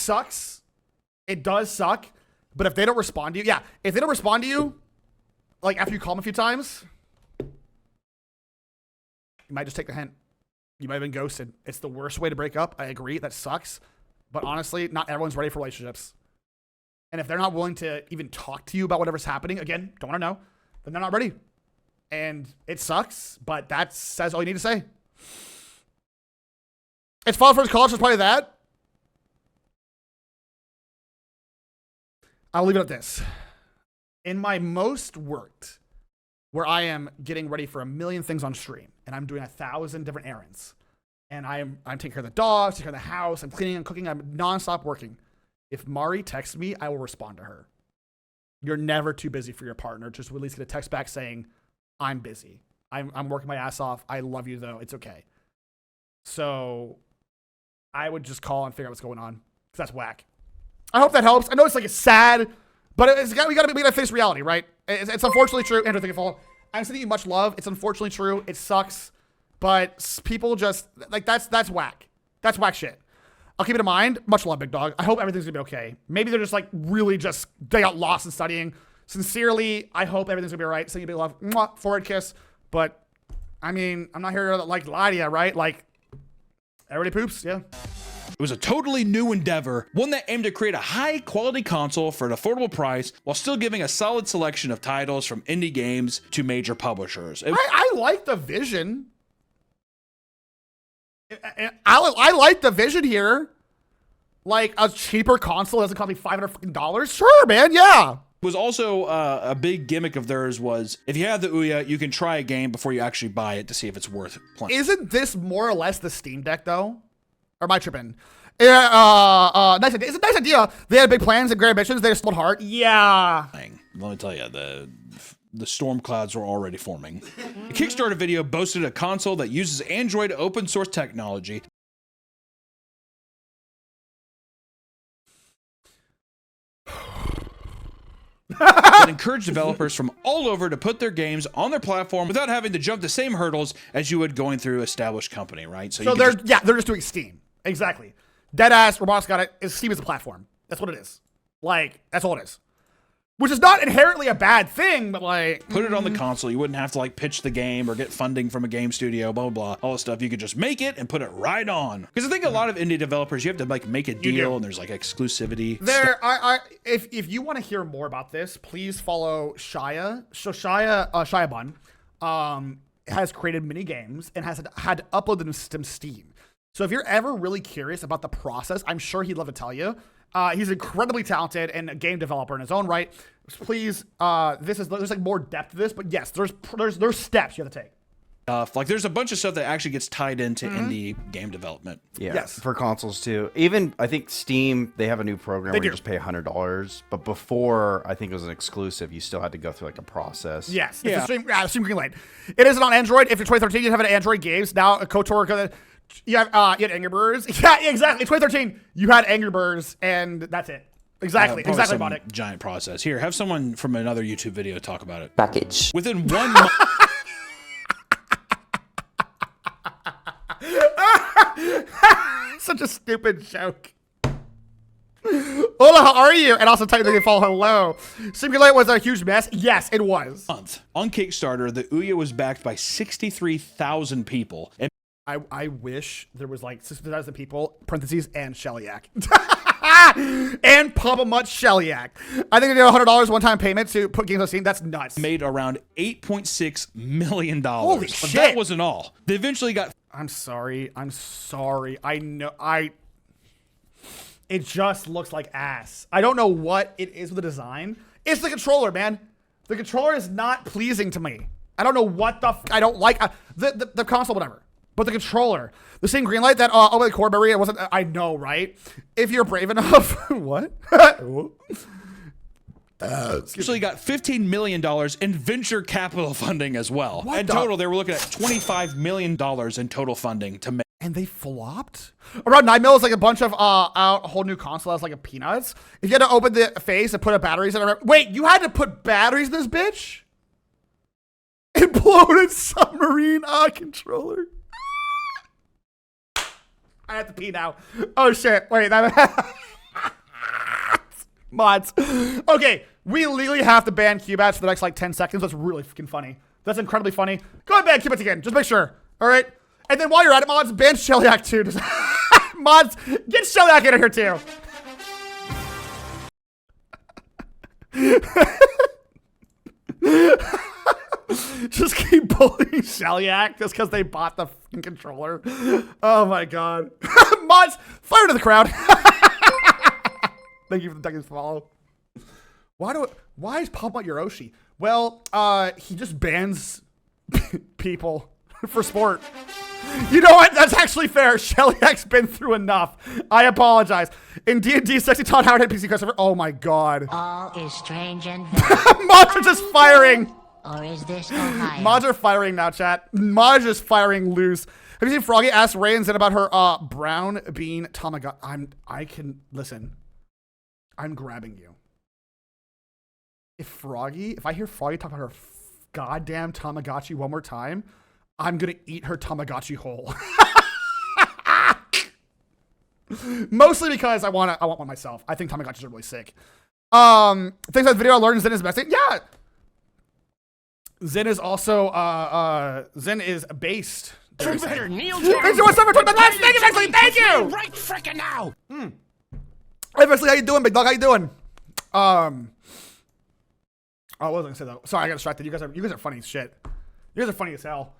does suck. But if they don't respond to you, if they don't respond to you, like after you call them a few times, you might just take the hint. You might have been ghosted. It's the worst way to break up. I agree. That sucks. But honestly, not everyone's ready for relationships. And if they're not willing to even talk to you about whatever's happening, again, don't want to know, then they're not ready. And it sucks, but that says all you need to say. It's fall first college, so it's probably that. I'll leave it at this. In my most worked, where I am getting ready for a million things on stream, and I'm doing 1,000 different errands, and I'm taking care of the dogs, taking care of the house, I'm cleaning and cooking, I'm nonstop working. If Mari texts me, I will respond to her. You're never too busy for your partner. Just at least get a text back saying, I'm busy. I'm working my ass off. I love you though. It's okay. So I would just call and figure out what's going on, because that's whack. I hope that helps. I know it's like, it's sad, but we gotta face reality, right? It's unfortunately true. Andrew, thank you for I'm sending you much love. It's unfortunately true. It sucks, but people just like that's whack. That's whack shit. I'll keep it in mind. Much love, big dog. I hope everything's gonna be okay. Maybe they're just like really just they got lost in studying. Sincerely, I hope everything's gonna be all right. Sending you big love, mwah, forward kiss. But I mean, I'm not here to like lie to you, right? Like everybody poops, yeah. It was a totally new endeavor, one that aimed to create a high-quality console for an affordable price while still giving a solid selection of titles from indie games to major publishers. I like the vision. I like the vision here. Like a cheaper console doesn't cost me $500. Sure, man, yeah. Was also a big gimmick of theirs was if you have the Ouya, you can try a game before you actually buy it to see if it's worth playing. Isn't this more or less the Steam Deck though? Or am I tripping? Nice idea. It's a nice idea. They had big plans and great ambitions. They just split hard. Yeah. Let me tell you, the storm clouds were already forming. The Kickstarter video boasted a console that uses Android open source technology. That encourage developers from all over to put their games on their platform without having to jump the same hurdles as you would going through established company, right? So they're just doing Steam. Exactly. Deadass, Robotics got it. Steam is a platform. That's what it is. Like, that's all it is. Which is not inherently a bad thing, but like... Put it on the console. You wouldn't have to like pitch the game or get funding from a game studio, blah, blah, blah. All this stuff. You could just make it and put it right on. Because I think a lot of indie developers, you have to like make a deal and there's like exclusivity. If you want to hear more about this, please follow Shia. So Shia Bun has created mini games and has had to upload them to Steam. So if you're ever really curious about the process, I'm sure he'd love to tell you. He's incredibly talented and a game developer in his own right. Please, there's like more depth to this, but yes, there's steps you have to take. Like there's a bunch of stuff that actually gets tied into indie game development. Yeah, Yes. for consoles too. Even I think Steam, they have a new program where you just pay $100. But before, I think it was an exclusive. You still had to go through like a process. Yes. It's Steam Greenlight. It isn't on Android. If you're 2013, you have an Android games. Now, KOTOR, you had Angry Birds. Yeah, exactly. 2013, you had Angry Birds, and that's it. Exactly about it. Giant process. Here, have someone from another YouTube video talk about it. Package. Within 1 month. Such a stupid joke. Hola, how are you? And also technically follow hello. Simulate was a huge mess. Yes, it was. On Kickstarter, the Ouya was backed by 63,000 people. And I wish there was like 60,000 people, parentheses, and Shellyak. And PapaMutt Shellyak. I think they did $100 one-time payment to put games on Steam. That's nuts. Made around $8.6 million. Holy but shit. that wasn't all. They eventually got... I'm sorry. I know. It just looks like ass. I don't know what it is with the design. It's the controller, man. The controller is not pleasing to me. I don't know what the I don't like. The console, whatever. But the controller, the same green light that over the core memory, it wasn't. I know, right? If you're brave enough, what? Actually got $15 million in venture capital funding as well. In total, they were looking at $25 million in total funding to make. And they flopped? Around 9 mil is like a bunch of a whole new console that's like a peanuts. If you had to open the face and put batteries in it. Wait, you had to put batteries in this bitch? Imploded submarine controller. I have to pee now. Oh shit. Wait, mods. Okay, we legally have to ban Cubats for the next like 10 seconds. That's really freaking funny. That's incredibly funny. Go ahead, ban Cubats again. Just make sure. All right. And then while you're at it, mods, ban Shellyak too. Mods, get Shellyak in here too. Just keep bullying Shellyak just because they bought the fucking controller. Oh my god. Mods, fire to the crowd. Thank you for the decades follow. Why is PapaMutt Yoroshi? Well, he just bans people for sport. You know what? That's actually fair. Shellyak's been through enough. I apologize. In D&D, Sexy Todd Howard hit PC customer. Oh my god. All is strange and Mods are just firing. Or is this Ohio? Mods are firing now, chat. Mods just firing loose. Have you seen Froggy ask Ray and Zen about her brown bean Tamagotchi? Listen. I'm grabbing you. If I hear Froggy talk about her goddamn Tamagotchi one more time, I'm gonna eat her Tamagotchi whole. Mostly because I want one myself. I think Tamagotchis are really sick. Things like video I learned Zen is best. Yeah. Zen is also Zen is based. You better kneel down. Thank you, what's up for 20 minutes? Thank you, Wesley. Thank you. Right frickin' now. Hey, Wesley, how you doing, big dog? How you doing? Oh, I wasn't gonna say that. Sorry, I got distracted. You guys are funny as shit. You guys are funny as hell.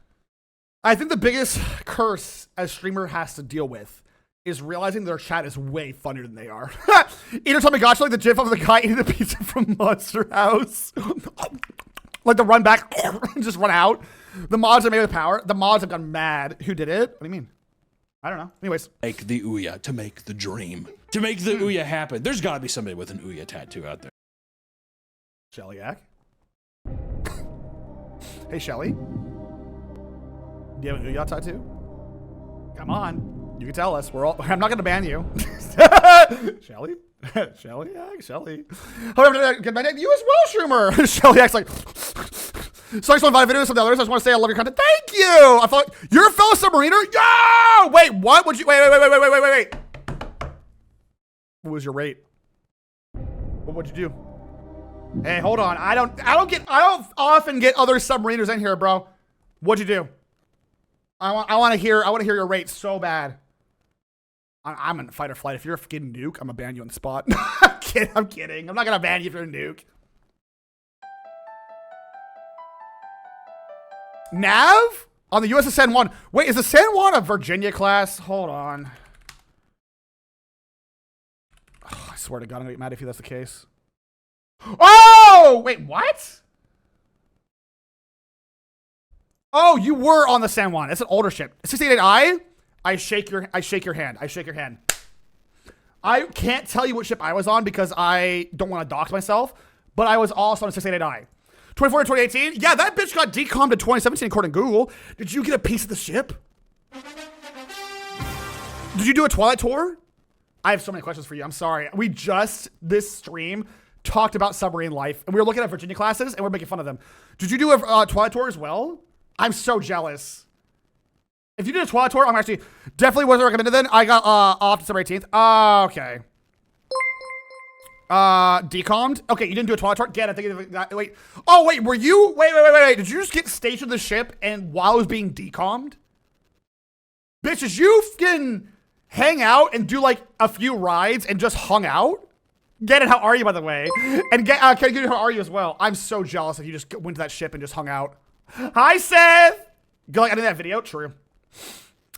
I think the biggest curse a streamer has to deal with is realizing their chat is way funnier than they are. Either Tamagotchi, like the gif of the guy eating the pizza from Monster House. Like the run back, just run out. The mods are made with power. The mods have gone mad. Who did it? What do you mean? I don't know. Anyways. Make the Ouya, to make the dream. To make the Ouya happen. There's gotta be somebody with an Ouya tattoo out there. Shellyak. Hey, Shelly. Do you have an Ouya tattoo? Come on. You can tell us. I'm not gonna ban you. Shelly? Shelly? Yeah, Shelly. However, good night. You as well, Schumer. Shellяк's like, sorry, so invited videos from the others. I just want to say I love your content. Thank you. I thought you're a fellow submariner. Yo! Wait, what would you? Wait. What was your rate? What would you do? Hey, hold on. I don't often get other submariners in here, bro. What'd you do? I want to hear your rate so bad. I'm in fight or flight. If you're a fucking nuke, I'm gonna ban you on the spot. I'm kidding. I'm not gonna ban you if you're a nuke. Nav on the USS San Juan. Wait, is the San Juan a Virginia class? Hold on. Oh, I swear to God, I'm gonna get mad if that's the case. Oh, wait, what? Oh, you were on the San Juan. It's an older ship. 68I. I shake your hand. I shake your hand. I can't tell you what ship I was on because I don't want to dox myself, but I was also on a 688I. 24 to 2018. Yeah, that bitch got decommed in 2017 according to Google. Did you get a piece of the ship? Did you do a Twilight tour? I have so many questions for you. I'm sorry. We just, this stream, talked about submarine life, and we were looking at Virginia classes, and we're making fun of them. Did you do a Twilight tour as well? I'm so jealous. If you did a Twilight tour, I'm actually definitely wasn't recommended then. I got off December 18th. Okay. Decommed. Okay, you didn't do a Twilight tour. Get it. Wait. Oh, wait. Were you? Wait. Did you just get stationed the ship and while it was being decommed? Bitches, you fucking hang out and do like a few rides and just hung out? Get it? How are you, by the way? And get, can I get it? How are you as well? I'm so jealous if you just went to that ship and just hung out. Hi, Seth. Go like I did that video. True.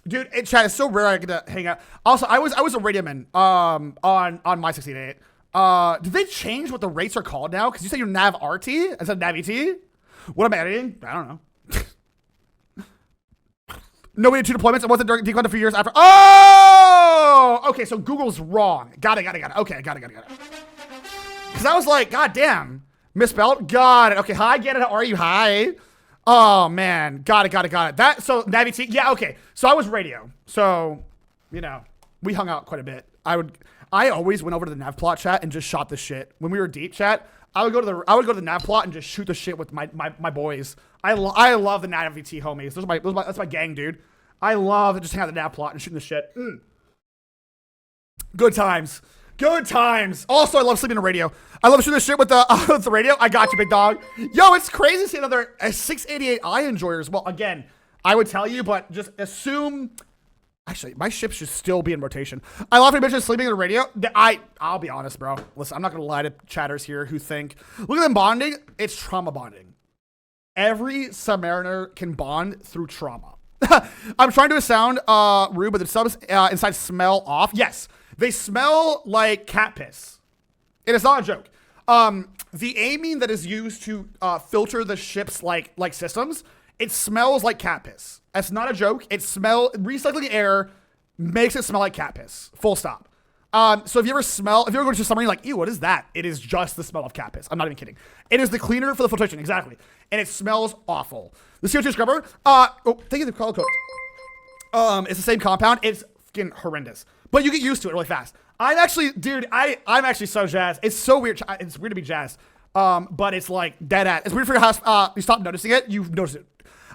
Dude, chat, it's so rare I get to hang out. Also, I was a radio man on my 68. Did they change what the rates are called now? Because you said you're Nav RT instead of Nav ET? What am I editing? I don't know. No, we did 2 deployments. It wasn't during decon a few years after. Oh! Okay, so Google's wrong. Got it. Okay, got it. Because I was like, God damn. Misspelled? Got it. Okay, hi, get it. How are you? Hi. Oh, man. Got it. That, so, Nav ET. Yeah, okay. So I was radio. So, you know, we hung out quite a bit. I always went over to the nav plot chat and just shot the shit. When we were deep chat, I would go to the nav plot and just shoot the shit with my boys. I love the nav VT homies. That's my gang, dude. I love just hanging out the nav plot and shooting the shit. Good times. Also, I love sleeping on the radio. I love shooting the shit with the radio. I got you, big dog. Yo, it's crazy to see another 688I enjoyer as well. Again, I would tell you, but just assume. Actually, my ship should still be in rotation. I love bitches sleeping on the radio. I'll be honest, bro. Listen, I'm not gonna lie to chatters here who think, look at them bonding. It's trauma bonding. Every submariner can bond through trauma. I'm trying to sound rude, but the subs inside smell off. Yes, they smell like cat piss. It is not a joke. The amine that is used to filter the ship's like systems, it smells like cat piss. That's not a joke. Recycling air makes it smell like cat piss. Full stop. So if you ever go to somewhere, you're like, ew, what is that? It is just the smell of cat piss. I'm not even kidding. It is the cleaner for the filtration, exactly. And it smells awful. The CO2 scrubber, thank you, the color code. It's the same compound. It's fucking horrendous. But you get used to it really fast. I'm actually so jazzed. It's so weird. It's weird to be jazzed. But it's like dead at. It's weird for your house. You stop noticing it. You've noticed it.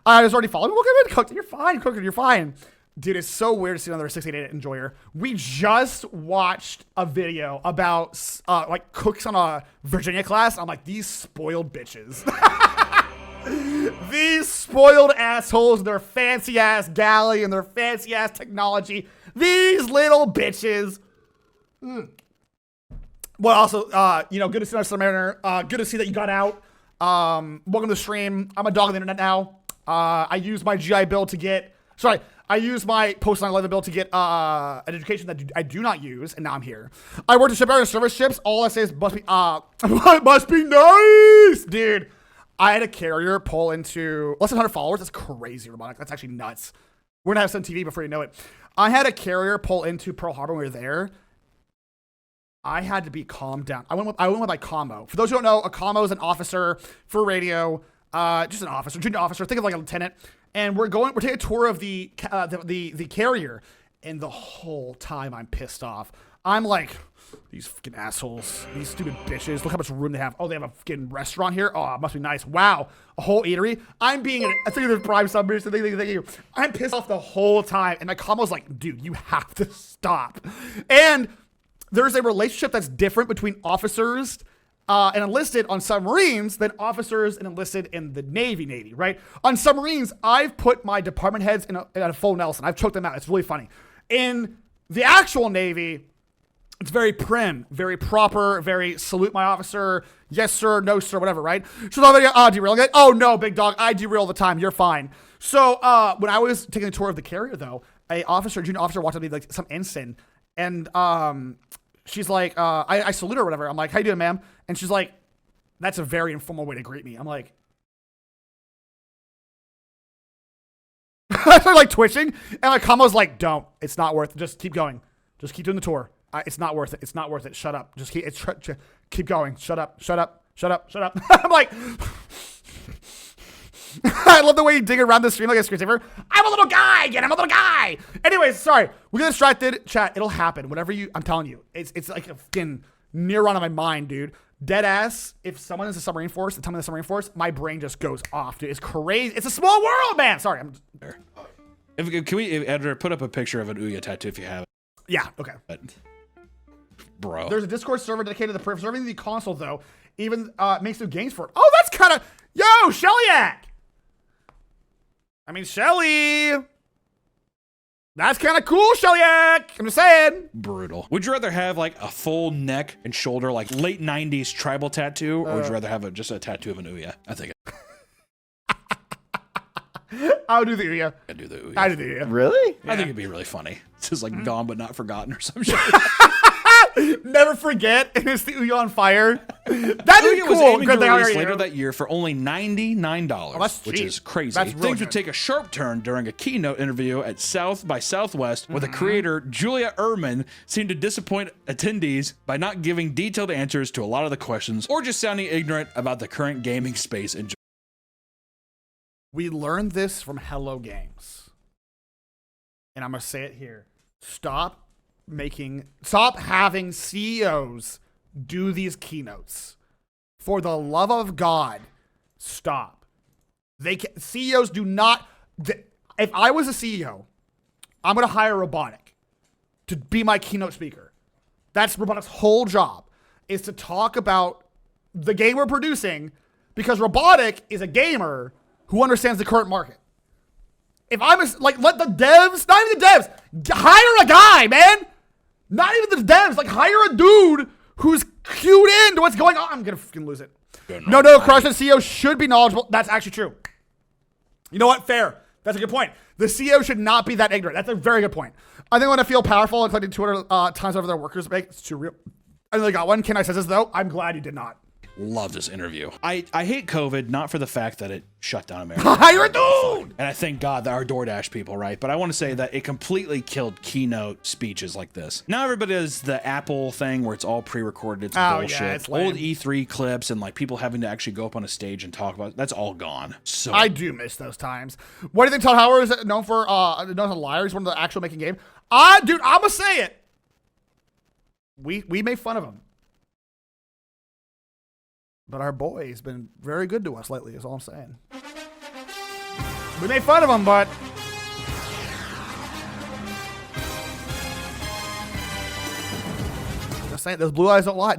I was already following. Look at it, cooked. You're fine, Cooker. You're fine. Dude, it's so weird to see another 688 enjoyer. We just watched a video about like cooks on a Virginia class. I'm like, these spoiled bitches. These spoiled assholes, their fancy ass galley and their fancy ass technology. These little bitches. Well, also, good to see our Submariner. Good to see that you got out. Welcome to the stream. I'm a dog on the internet now. I use my GI Bill to get, I use my post 9/11 bill to get an education that I do not use, and now I'm here. I worked at shipyard and service ships. All I say is must be nice, dude. I had a carrier pull into less than 100 followers. That's crazy, Robotic. That's actually nuts. We're gonna have some TV before you know it. I had a carrier pull into Pearl Harbor when we were there. I had to be calmed down. I went with my commo. For those who don't know, a commo is an officer for radio. Just an officer, junior officer. Think of like a lieutenant. And we're taking a tour of the carrier, and the whole time I'm pissed off. I'm like, these fucking assholes, these stupid bitches. Look how much room they have. Oh, they have a fucking restaurant here. Oh, it must be nice. Wow, a whole eatery. I think there's prime submarines. Thank you. I'm pissed off the whole time, and my commo's like, dude, you have to stop. And there's a relationship that's different between officers and enlisted on submarines than officers and enlisted in the Navy, right? On submarines, I've put my department heads in a full Nelson. I've choked them out. It's really funny. In the actual Navy, it's very prim, very proper, very salute my officer, yes sir, no sir, whatever, right? So derailing it. Oh no, big dog, I derail all the time. You're fine. So when I was taking a tour of the carrier, though, junior officer walked up to me like some ensign, and she's like, I salute her or whatever. I'm like, how you doing, ma'am? And she's like, that's a very informal way to greet me. I'm like, I started like twitching, and my combo was like, "Don't. It's not worth it. Just keep going. Just keep doing the tour. It's not worth it. It's not worth it. Shut up. Just keep going. Shut up. Shut up. Shut up. Shut up." I'm like, I love the way you dig around the stream like a screensaver. I'm a little guy again. I'm a little guy. Anyways, sorry. We get distracted. Chat. It'll happen. Whatever you. I'm telling you. It's like a fucking neuron on my mind, dude. Dead ass. If someone is a submarine force and tell me the submarine force, my brain just goes off, dude. It's crazy. It's a small world, man. Sorry. I'm there. Can we, editor, put up a picture of an Ouya tattoo if you have it? Yeah. Okay. But, bro. There's a Discord server dedicated to preserving the console, though. Even makes new games for it. Oh, that's kind of... Yo, Shellyak! I mean, Shelly! That's kind of cool, Shellyak! I'm just saying. Brutal. Would you rather have, like, a full neck and shoulder, like, late 90s tribal tattoo, or would you rather have just a tattoo of an Ouya? I think I'll do the Ouya. I do the Ouya. I do the Ouya. Really? I think it'd be really funny. It's just like gone but not forgotten or some shit. Never forget, and it's the Ouya on fire. That'd be cool. Was aiming to release later that year for only $99, which is crazy. That's really Things good. would take a sharp turn during a keynote interview at South by Southwest, where the creator, Julia Ehrman, seemed to disappoint attendees by not giving detailed answers to a lot of the questions, or just sounding ignorant about the current gaming space in Japan. We learned this from Hello Games. And I'm going to say it here. Stop having CEOs do these keynotes. For the love of God, stop. CEOs do not... If I was a CEO, I'm going to hire Robotic to be my keynote speaker. That's Robotic's whole job, is to talk about the game we're producing, because Robotic is a gamer who understands the current market. If I'm let the devs, not even the devs, hire a guy, man. Not even the devs, hire a dude who's cued into what's going on. I'm gonna fucking lose it. No, Crush and CEO should be knowledgeable. That's actually true. You know what? Fair. That's a good point. The CEO should not be that ignorant. That's a very good point. I think when I feel powerful and collecting 200 times over their workers make, it's too real. I really got one. Ken, I says this though. I'm glad you did not. Love this interview. I hate COVID, not for the fact that it shut down America. Hire a dude! And I thank God that our DoorDash people, right? But I want to say that it completely killed keynote speeches like this. Now everybody does the Apple thing where it's all pre-recorded. It's bullshit. Yeah, it's lame. Old E3 clips and people having to actually go up on a stage and talk about it. That's all gone. So I do miss those times. What do you think Todd Howard is known for? Known as a liar. He's one of the actual making game. Dude, I'm gonna say it. We made fun of him. But our boy's been very good to us lately, is all I'm saying. We made fun of him, but... Just saying, those blue eyes don't lie.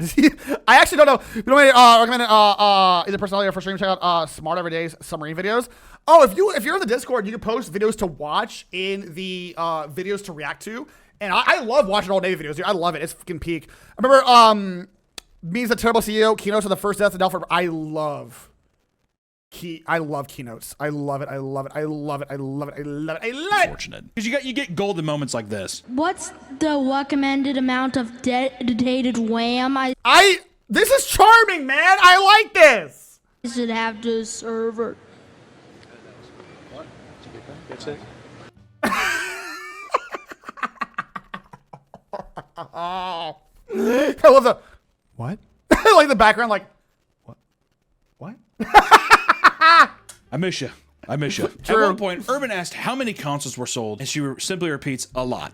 I actually don't know. You know, recommend either personality or for stream, check out Smart Everyday's submarine videos. Oh, if you're in the Discord, you can post videos to watch in the videos to react to. And I love watching old Navy videos, dude. I love it. It's fucking peak. I remember... Me's a terrible CEO. Keynotes are the first death of Delphi. I love keynotes. I love it. I love it. I love it. I love it. I love it. I love it. Fortunate. Because you get golden moments like this. What's the recommended amount of dedicated RAM this is charming, man. I like this. should have to server? What? That's it. I love the... What? Like the background, what? I miss you. At one point, Urban asked how many consoles were sold, and she simply repeats, a lot.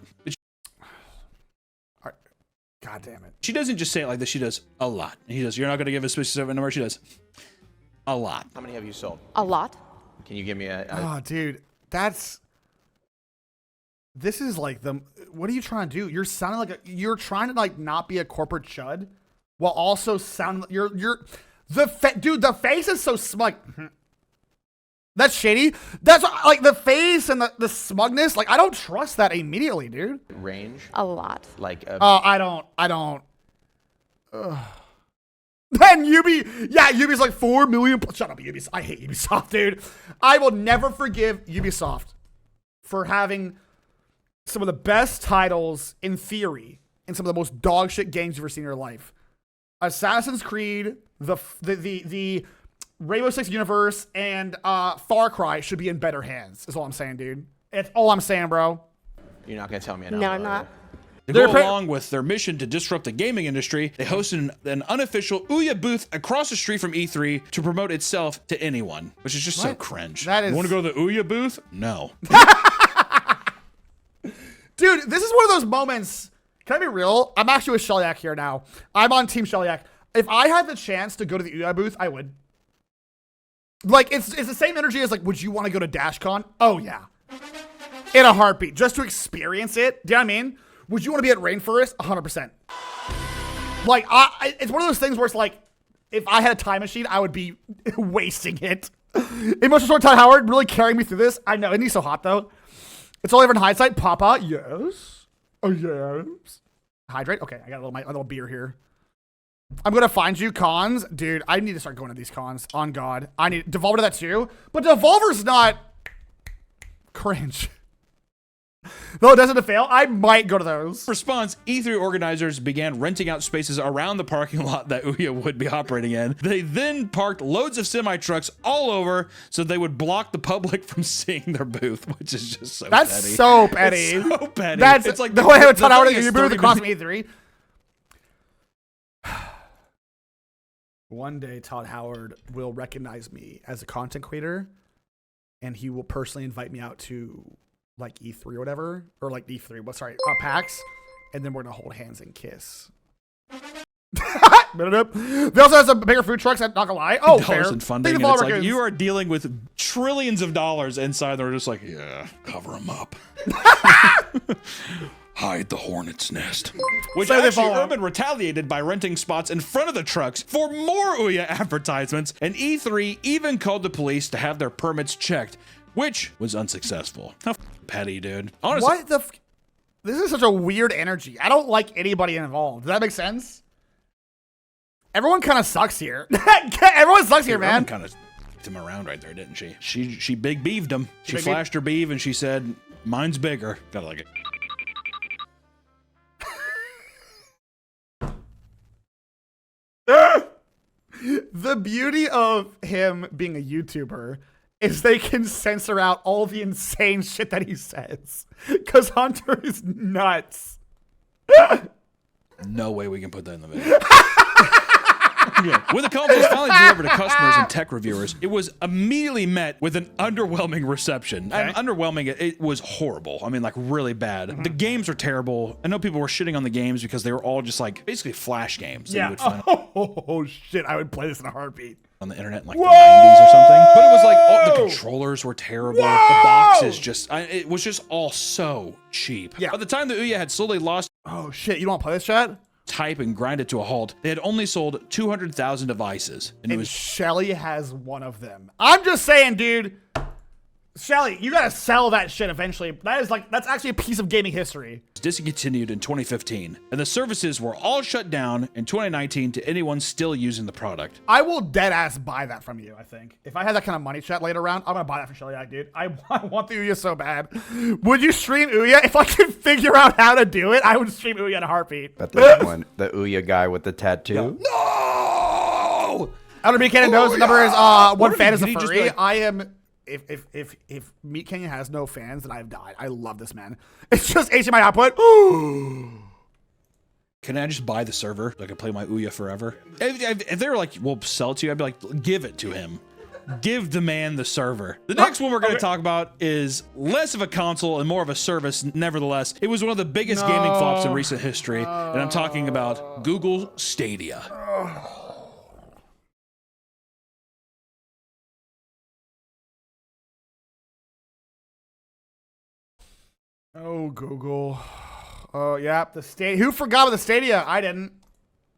God damn it. She doesn't just say it like this, she does a lot. And he does, you're not going to give a specific number, she does a lot. How many have you sold? A lot. Can you give me a... Oh, dude, this is like what are you trying to do? You're sounding you're trying to not be a corporate chud while also sounding, dude, the face is so smug. That's shady. That's the face and the smugness. I don't trust that immediately, dude. Range? A lot. I don't. Then Ubi's like 4 million. Shut up, Ubisoft. I hate Ubisoft, dude. I will never forgive Ubisoft for having some of the best titles in theory and some of the most dog shit games you've ever seen in your life. Assassin's Creed, the Rainbow Six Universe, and Far Cry should be in better hands. Is all I'm saying, dude. It's all I'm saying, bro. You're not gonna tell me No, I'm not. To go along with their mission to disrupt the gaming industry, they hosted an unofficial Ouya booth across the street from E3 to promote itself to anyone, which is just so cringe. That is. You want to go to the Ouya booth? No. Dude, this is one of those moments. Can I be real? I'm actually with Shellyak here now. I'm on Team Shellyak. If I had the chance to go to the Ouya booth, I would. Like, it's the same energy as, like, would you want to go to DashCon? Oh, yeah. In a heartbeat. Just to experience it. Do you know what I mean? Would you want to be at Rainforest? 100%. Like, it's one of those things where it's like, if I had a time machine, I would be wasting it. Emotional story, Todd Howard really carrying me through this. I know, isn't he so hot, though? It's all over in hindsight. Papa, yes. Oh, yes. Hydrate? Okay, I got my little beer here. I'm going to find you cons. Dude, I need to start going to these cons. On God. I need Devolver to that too. But Devolver's not cringe. Though it doesn't fail, I might go to those. In response, E3 organizers began renting out spaces around the parking lot that Ouya would be operating in. They then parked loads of semi-trucks all over so they would block the public from seeing their booth, which is just so petty. That's so petty. It's so petty. It's like the way I would tell out your booth across from E3. One day, Todd Howard will recognize me as a content creator, and he will personally invite me out to like E3 or whatever, or like E3, PAX, and then we're gonna hold hands and kiss. They also have some bigger food trucks. Not gonna lie. Oh, fair. And funding, and it's like you are dealing with trillions of dollars inside. They're just like, yeah, cover them up. Hide the hornet's nest. Which actually Urban retaliated by renting spots in front of the trucks for more Ouya advertisements, and E3 even called the police to have their permits checked, which was unsuccessful. How petty, dude. Honestly. What the this is such a weird energy. I don't like anybody involved. Does that make sense? Everyone kind of sucks here. Everyone sucks here, man. Kind of him around right there, didn't she? She big beaved him. She flashed her beeve and she said, "Mine's bigger." Gotta like it. The beauty of him being a YouTuber is they can censor out all the insane shit that he says. Because Hunter is nuts. No way we can put that in the video. Yeah. When the console was finally delivered to customers and tech reviewers, it was immediately met with an underwhelming reception. Okay. And underwhelming, it was horrible. I mean, like, really bad. The games are terrible. I know people were shitting on the games because they were all just, like, basically Flash games. That you would find Oh, shit. I would play this in a heartbeat. On the internet in, like, the 90s or something. But it was, like, all the controllers were terrible. The boxes just, it was just all so cheap. Yeah. By the time the Ouya had slowly lost... Oh, shit. You don't want to play this, chat? Type and grind it to a halt, they had only sold 200,000 devices. And Shelly has one of them. I'm just saying, dude. Shelly, you gotta sell that shit eventually. That's actually a piece of gaming history. Discontinued in 2015, and the services were all shut down in 2019 to anyone still using the product. I will dead ass buy that from you, I think. If I had that kind of money chat later around, I'm gonna buy that for Shelly, dude. I want the Ouya so bad. Would you stream Ouya? If I could figure out how to do it, I would stream Ouya in a heartbeat. But there's one, the Ouya guy with the tattoo. No! Elder B. Cannon knows the number is one fan is a furry. I am. If Meat Canyon has no fans, then I've died. I love this man. It's just HDMI output. Can I just buy the server so I can play my Ouya forever? If they were like, we'll sell it to you, I'd be like, give it to him. Give the man the server. The next one we're going to talk about is less of a console and more of a service. Nevertheless, it was one of the biggest gaming flops in recent history, and I'm talking about Google Stadia. Oh, Google. Oh, yeah. The Stadia. Who forgot about the Stadia? I didn't.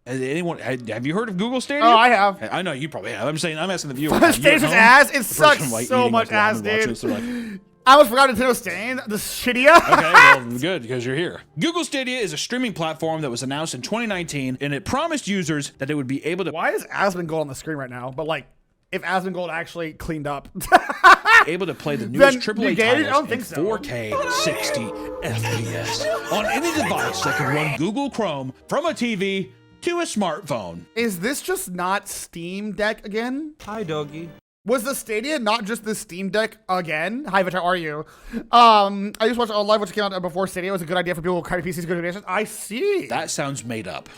Have you heard of Google Stadia? Oh, I have. I know you probably have. I'm asking the viewers. Stadia's ass. It sucks so much ass, dude. I almost forgot Nintendo Stain. The Stadia. Okay, well, good, because you're here. Google Stadia is a streaming platform that was announced in 2019, and it promised users that it would be able to... Why is Asmongold on the screen right now? But, like, if Asmongold actually cleaned up... able to play the newest AAA titles in 4K 60 FPS on any device that can run Google Chrome from a TV to a smartphone. Is this just not Steam Deck again? Hi, doggy. Was the Stadia not just the Steam Deck again? Hi, Vich, how are you? I just watched a live which came out before Stadia. It was a good idea for people who carry PCs, good donations. I see. That sounds made up.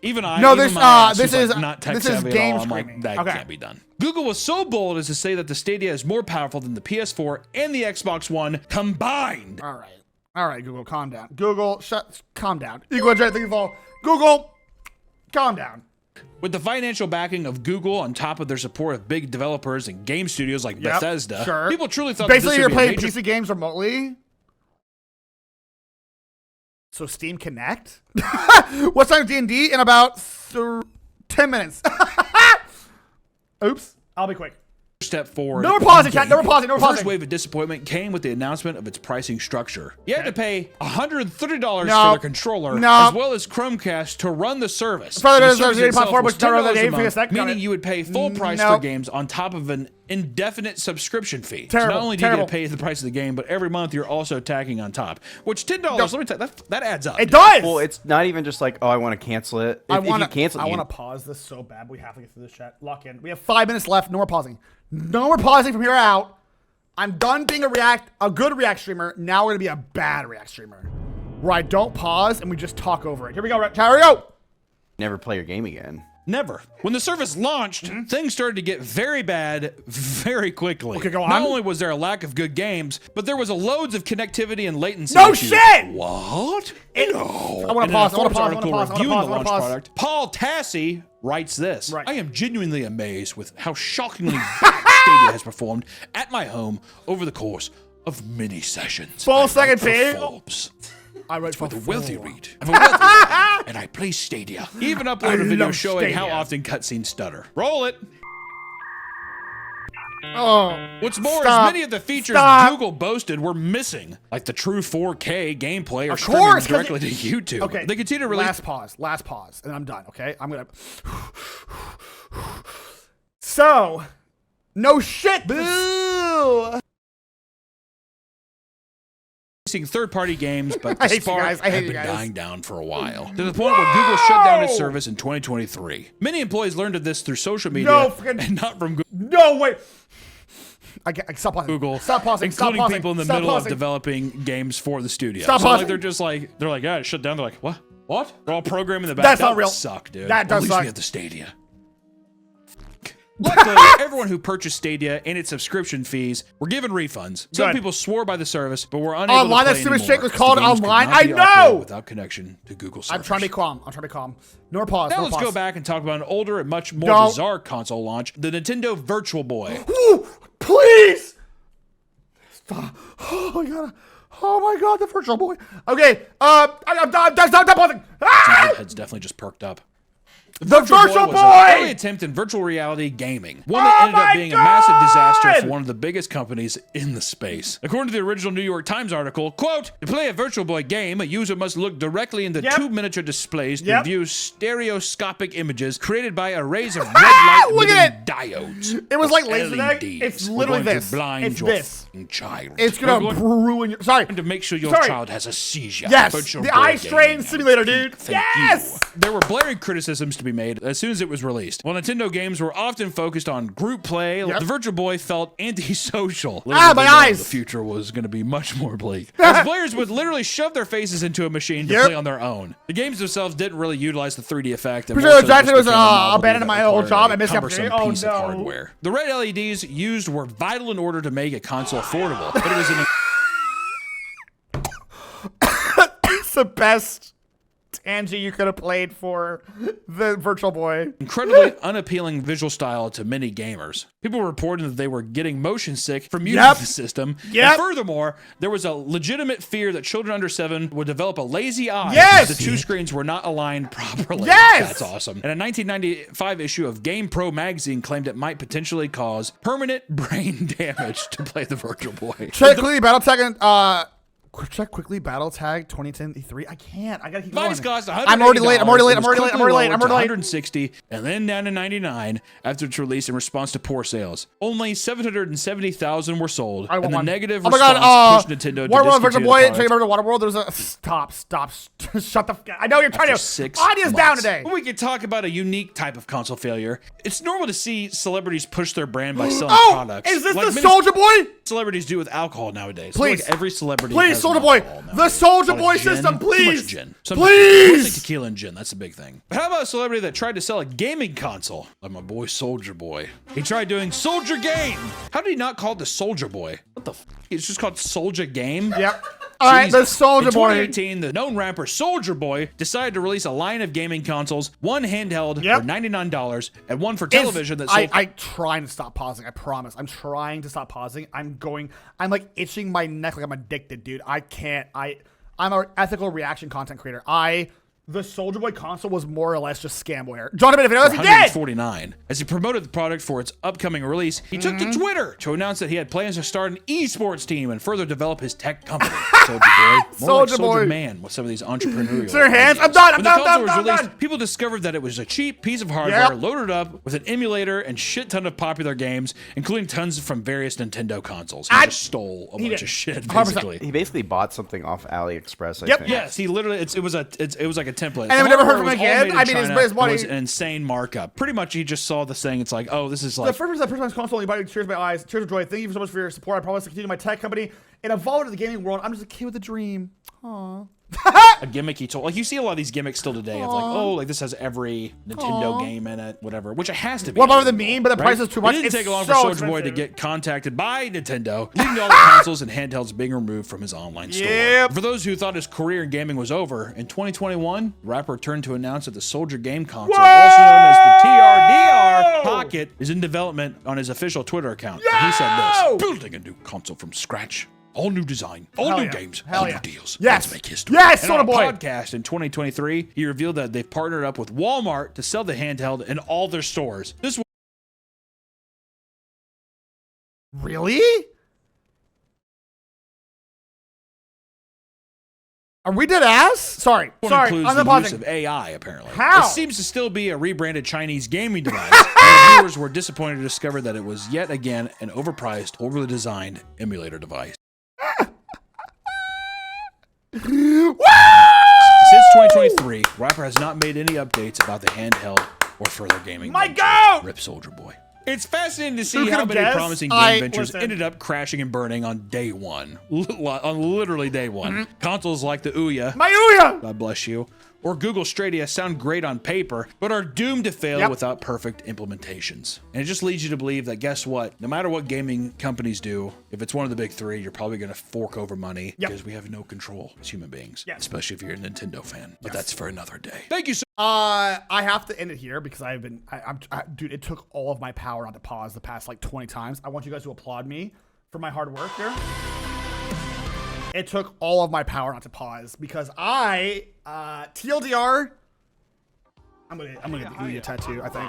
Even I, no, even this my ass, this who's is like not tech this is savvy game at all, I'm streaming. like, that can't be done. Google was so bold as to say that the Stadia is more powerful than the PS4 and the Xbox One combined. All right, Google, calm down. Google, calm down. Equal thank you for Google, calm down. With the financial backing of Google on top of their support of big developers and game studios like Bethesda, people truly thought basically that this you're would be playing PC games remotely. So Steam Kinect? What's on D&D in about 10 minutes? Oops, I'll be quick. Step forward. No more pausing, chat. No more pausing. No more pausing. First wave of disappointment came with the announcement of its pricing structure. You had to pay $130 for the controller, as well as Chromecast to run the service. The service itself was $10 a month, meaning you would pay full price for games on top of an indefinite subscription fee. Terrible, so not only do you get to pay the price of the game, but every month you're also tacking on top. Which $10, let me tell you, that adds up. It does. Well, it's not even just like, oh, I want to cancel it. If you cancel it, I want to pause this so bad. We have to get through this chat. Lock in. We have 5 minutes left. No more pausing. No more pausing from here out. I'm done being a good React streamer. Now we're gonna be a bad React streamer, where I don't pause and we just talk over it. Here we go. Here we go. Never play your game again. Never. When the service launched, things started to get very bad very quickly. Okay, go on. Not only was there a lack of good games, but there was a loads of connectivity and latency No issues. shit! What? No. I want to pause. I want to pause. I want to pause. Reviewing the launch product, Paul Tassi writes this. I am genuinely amazed with how shockingly bad Stadia has performed at my home over the course of many sessions. Full second page. I write for the wealthy read. I'm a wealthy guy, and I play Stadia. Even upload a video showing how often cutscenes stutter. Roll it. Oh. What's more is many of the features Google boasted were missing, like the true 4K gameplay or streaming directly to YouTube. Okay. They continue to release. Last pause, and I'm done. Okay, I'm gonna. So, no shit. Boo. Third-party games, but the spark had been dying down for a while. To the point where Google shut down its service in 2023. Many employees learned of this through social media and not from Google. No, wait. I stop pausing. Google, stop pausing. Including Stop people in the stop middle pausing. of developing games for the studio. Stop so pausing. Like, they're like, yeah, it shut down. They're like, what? What? They're all programming the back. That's not real. Suck, dude. That does At least suck. we have the Stadia. Luckily, everyone who purchased Stadia and its subscription fees were given refunds. Some people swore by the service, but were unable online, to that play stupid anymore, shit was called the games could online. not I be know! operated without connection to Google servers. I'm trying to be calm. No more pause. Now no let's pause. go back and talk about an older and much more bizarre console launch, the Nintendo Virtual Boy. Ooh, please! Stop. Oh my god, the Virtual Boy. Okay, I'm done pausing. My head's definitely just perked up. The Virtual Boy! Was an early attempt in virtual reality gaming. One that ended up being a massive disaster for one of the biggest companies in the space. According to the original New York Times article, quote, to play a Virtual Boy game, a user must look directly into two miniature displays to view stereoscopic images created by arrays of red light diodes. It was like laser tag. It's literally this. It's this. Child. It's gonna ruin your. Sorry. To make sure your child has a seizure. Yes. Virtual the Boy eye strain game. simulator, dude. Thank you. There were blaring criticisms to be made as soon as it was released. While Nintendo games were often focused on group play, the Virtual Boy felt antisocial. My eyes! The future was going to be much more bleak. As players would literally shove their faces into a machine to play on their own. The games themselves didn't really utilize the 3D effect. And exactly was abandoning my old job. I missed the piece of hardware. The red LEDs used were vital in order to make a console affordable, but it was an it's the best Angie you could have played for the Virtual Boy. Incredibly unappealing visual style to many gamers. People were reporting that they were getting motion sick from using the system. And furthermore, there was a legitimate fear that children under 7 would develop a lazy eye because the two screens were not aligned properly. That's awesome. And a 1995 issue of Game Pro magazine claimed it might potentially cause permanent brain damage to play the Virtual Boy. Clearly, Battletech Check quickly. Battle tag 2010 E3. I can't. I gotta keep Device going. cost $180. I'm already late. It was quickly lowered to $160 and then down to $99 after its release in response to poor sales. Only 770,000 were sold, and the negative response pushed Nintendo to discontinue the Boy, product. remember Waterworld? There was a stop. Shut the. I know you're trying to. 6 Audience months. down today. We could talk about a unique type of console failure. It's normal to see celebrities push their brand by selling products. Is this like the Soulja Boy? Celebrities do with alcohol nowadays. Please, like every celebrity. Please, has Soulja Boy, the Soulja Boy gin, system, too much please, gin. please. Mostly tequila and gin. That's the big thing. But how about a celebrity that tried to sell a gaming console? Like my boy Soulja Boy. He tried doing Soulja Game. How did he not call it the Soulja Boy? What the? It's just called Soulja Game. Yep. All right, the Soulja Boy. In 2018, the known rapper Soulja Boy decided to release a line of gaming consoles, one handheld for $99 and one for television that sold. I'm trying to stop pausing. I promise. I'm trying to stop pausing. I'm like itching my neck like I'm addicted, dude. I can't. I'm an ethical reaction content creator. The Soulja Boy console was more or less just scamware. Jonathan, if it was, he did. $149. As he promoted the product for its upcoming release, he took to Twitter to announce that he had plans to start an esports team and further develop his tech company. Soulja Boy, more like Soulja Man with some of these entrepreneurial. Sir, hands. I'm done. When the console was released, people discovered that it was a cheap piece of hardware loaded up with an emulator and shit ton of popular games, including tons from various Nintendo consoles. He just stole a bunch of shit. Basically, he basically bought something off AliExpress. I think. Yes, he literally. It was like a template. And then we never heard from him again. I mean, his money was an insane markup. Pretty much, he just saw this thing. It's like, oh, this is like the first person that personalized console. You buy tears in my eyes, tears of joy. Thank you so much for your support. I promise to continue my tech company and evolve into the gaming world. I'm just a kid with a dream. Aww. a gimmick he told. Like you see a lot of these gimmicks still today. Of like, oh, like this has every Nintendo game in it, whatever. Which it has to be. What about the meme? But the price is too much. It didn't take long for so Soulja Boy to get contacted by Nintendo, leading to all the consoles and handhelds being removed from his online store. For those who thought his career in gaming was over, in 2021, the rapper turned to announce that the Soulja Game console, also known as the TRDR Pocket, is in development on his official Twitter account. And he said this: "Building a new console from scratch." All new design, all new games, all new deals. Yes. Let's make history. Yes, and on a Soulja Boy. podcast in 2023, he revealed that they've partnered up with Walmart to sell the handheld in all their stores. This really? Are we dead ass? Sorry. includes I'm the pausing. use of AI, apparently. How? It seems to still be a rebranded Chinese gaming device. And viewers were disappointed to discover that it was yet again an overpriced, overly designed emulator device. Since 2023, rapper has not made any updates about the handheld or further gaming. My go! Rip Soulja Boy. It's fascinating to see Who how could've many guessed? promising game ventures ended up crashing and burning on day one. On literally day one. Consoles like the Ouya. My Ouya! God bless you. Or Google Stadia sound great on paper, but are doomed to fail without perfect implementations. And it just leads you to believe that, guess what? No matter what gaming companies do, if it's one of the big three, you're probably going to fork over money because we have no control as human beings, especially if you're a Nintendo fan. But that's for another day. Thank you so I have to end it here because dude, it took all of my power not to pause the past like 20 times. I want you guys to applaud me for my hard work here. It took all of my power not to pause because TLDR, I'm gonna get the Ouya tattoo, I think.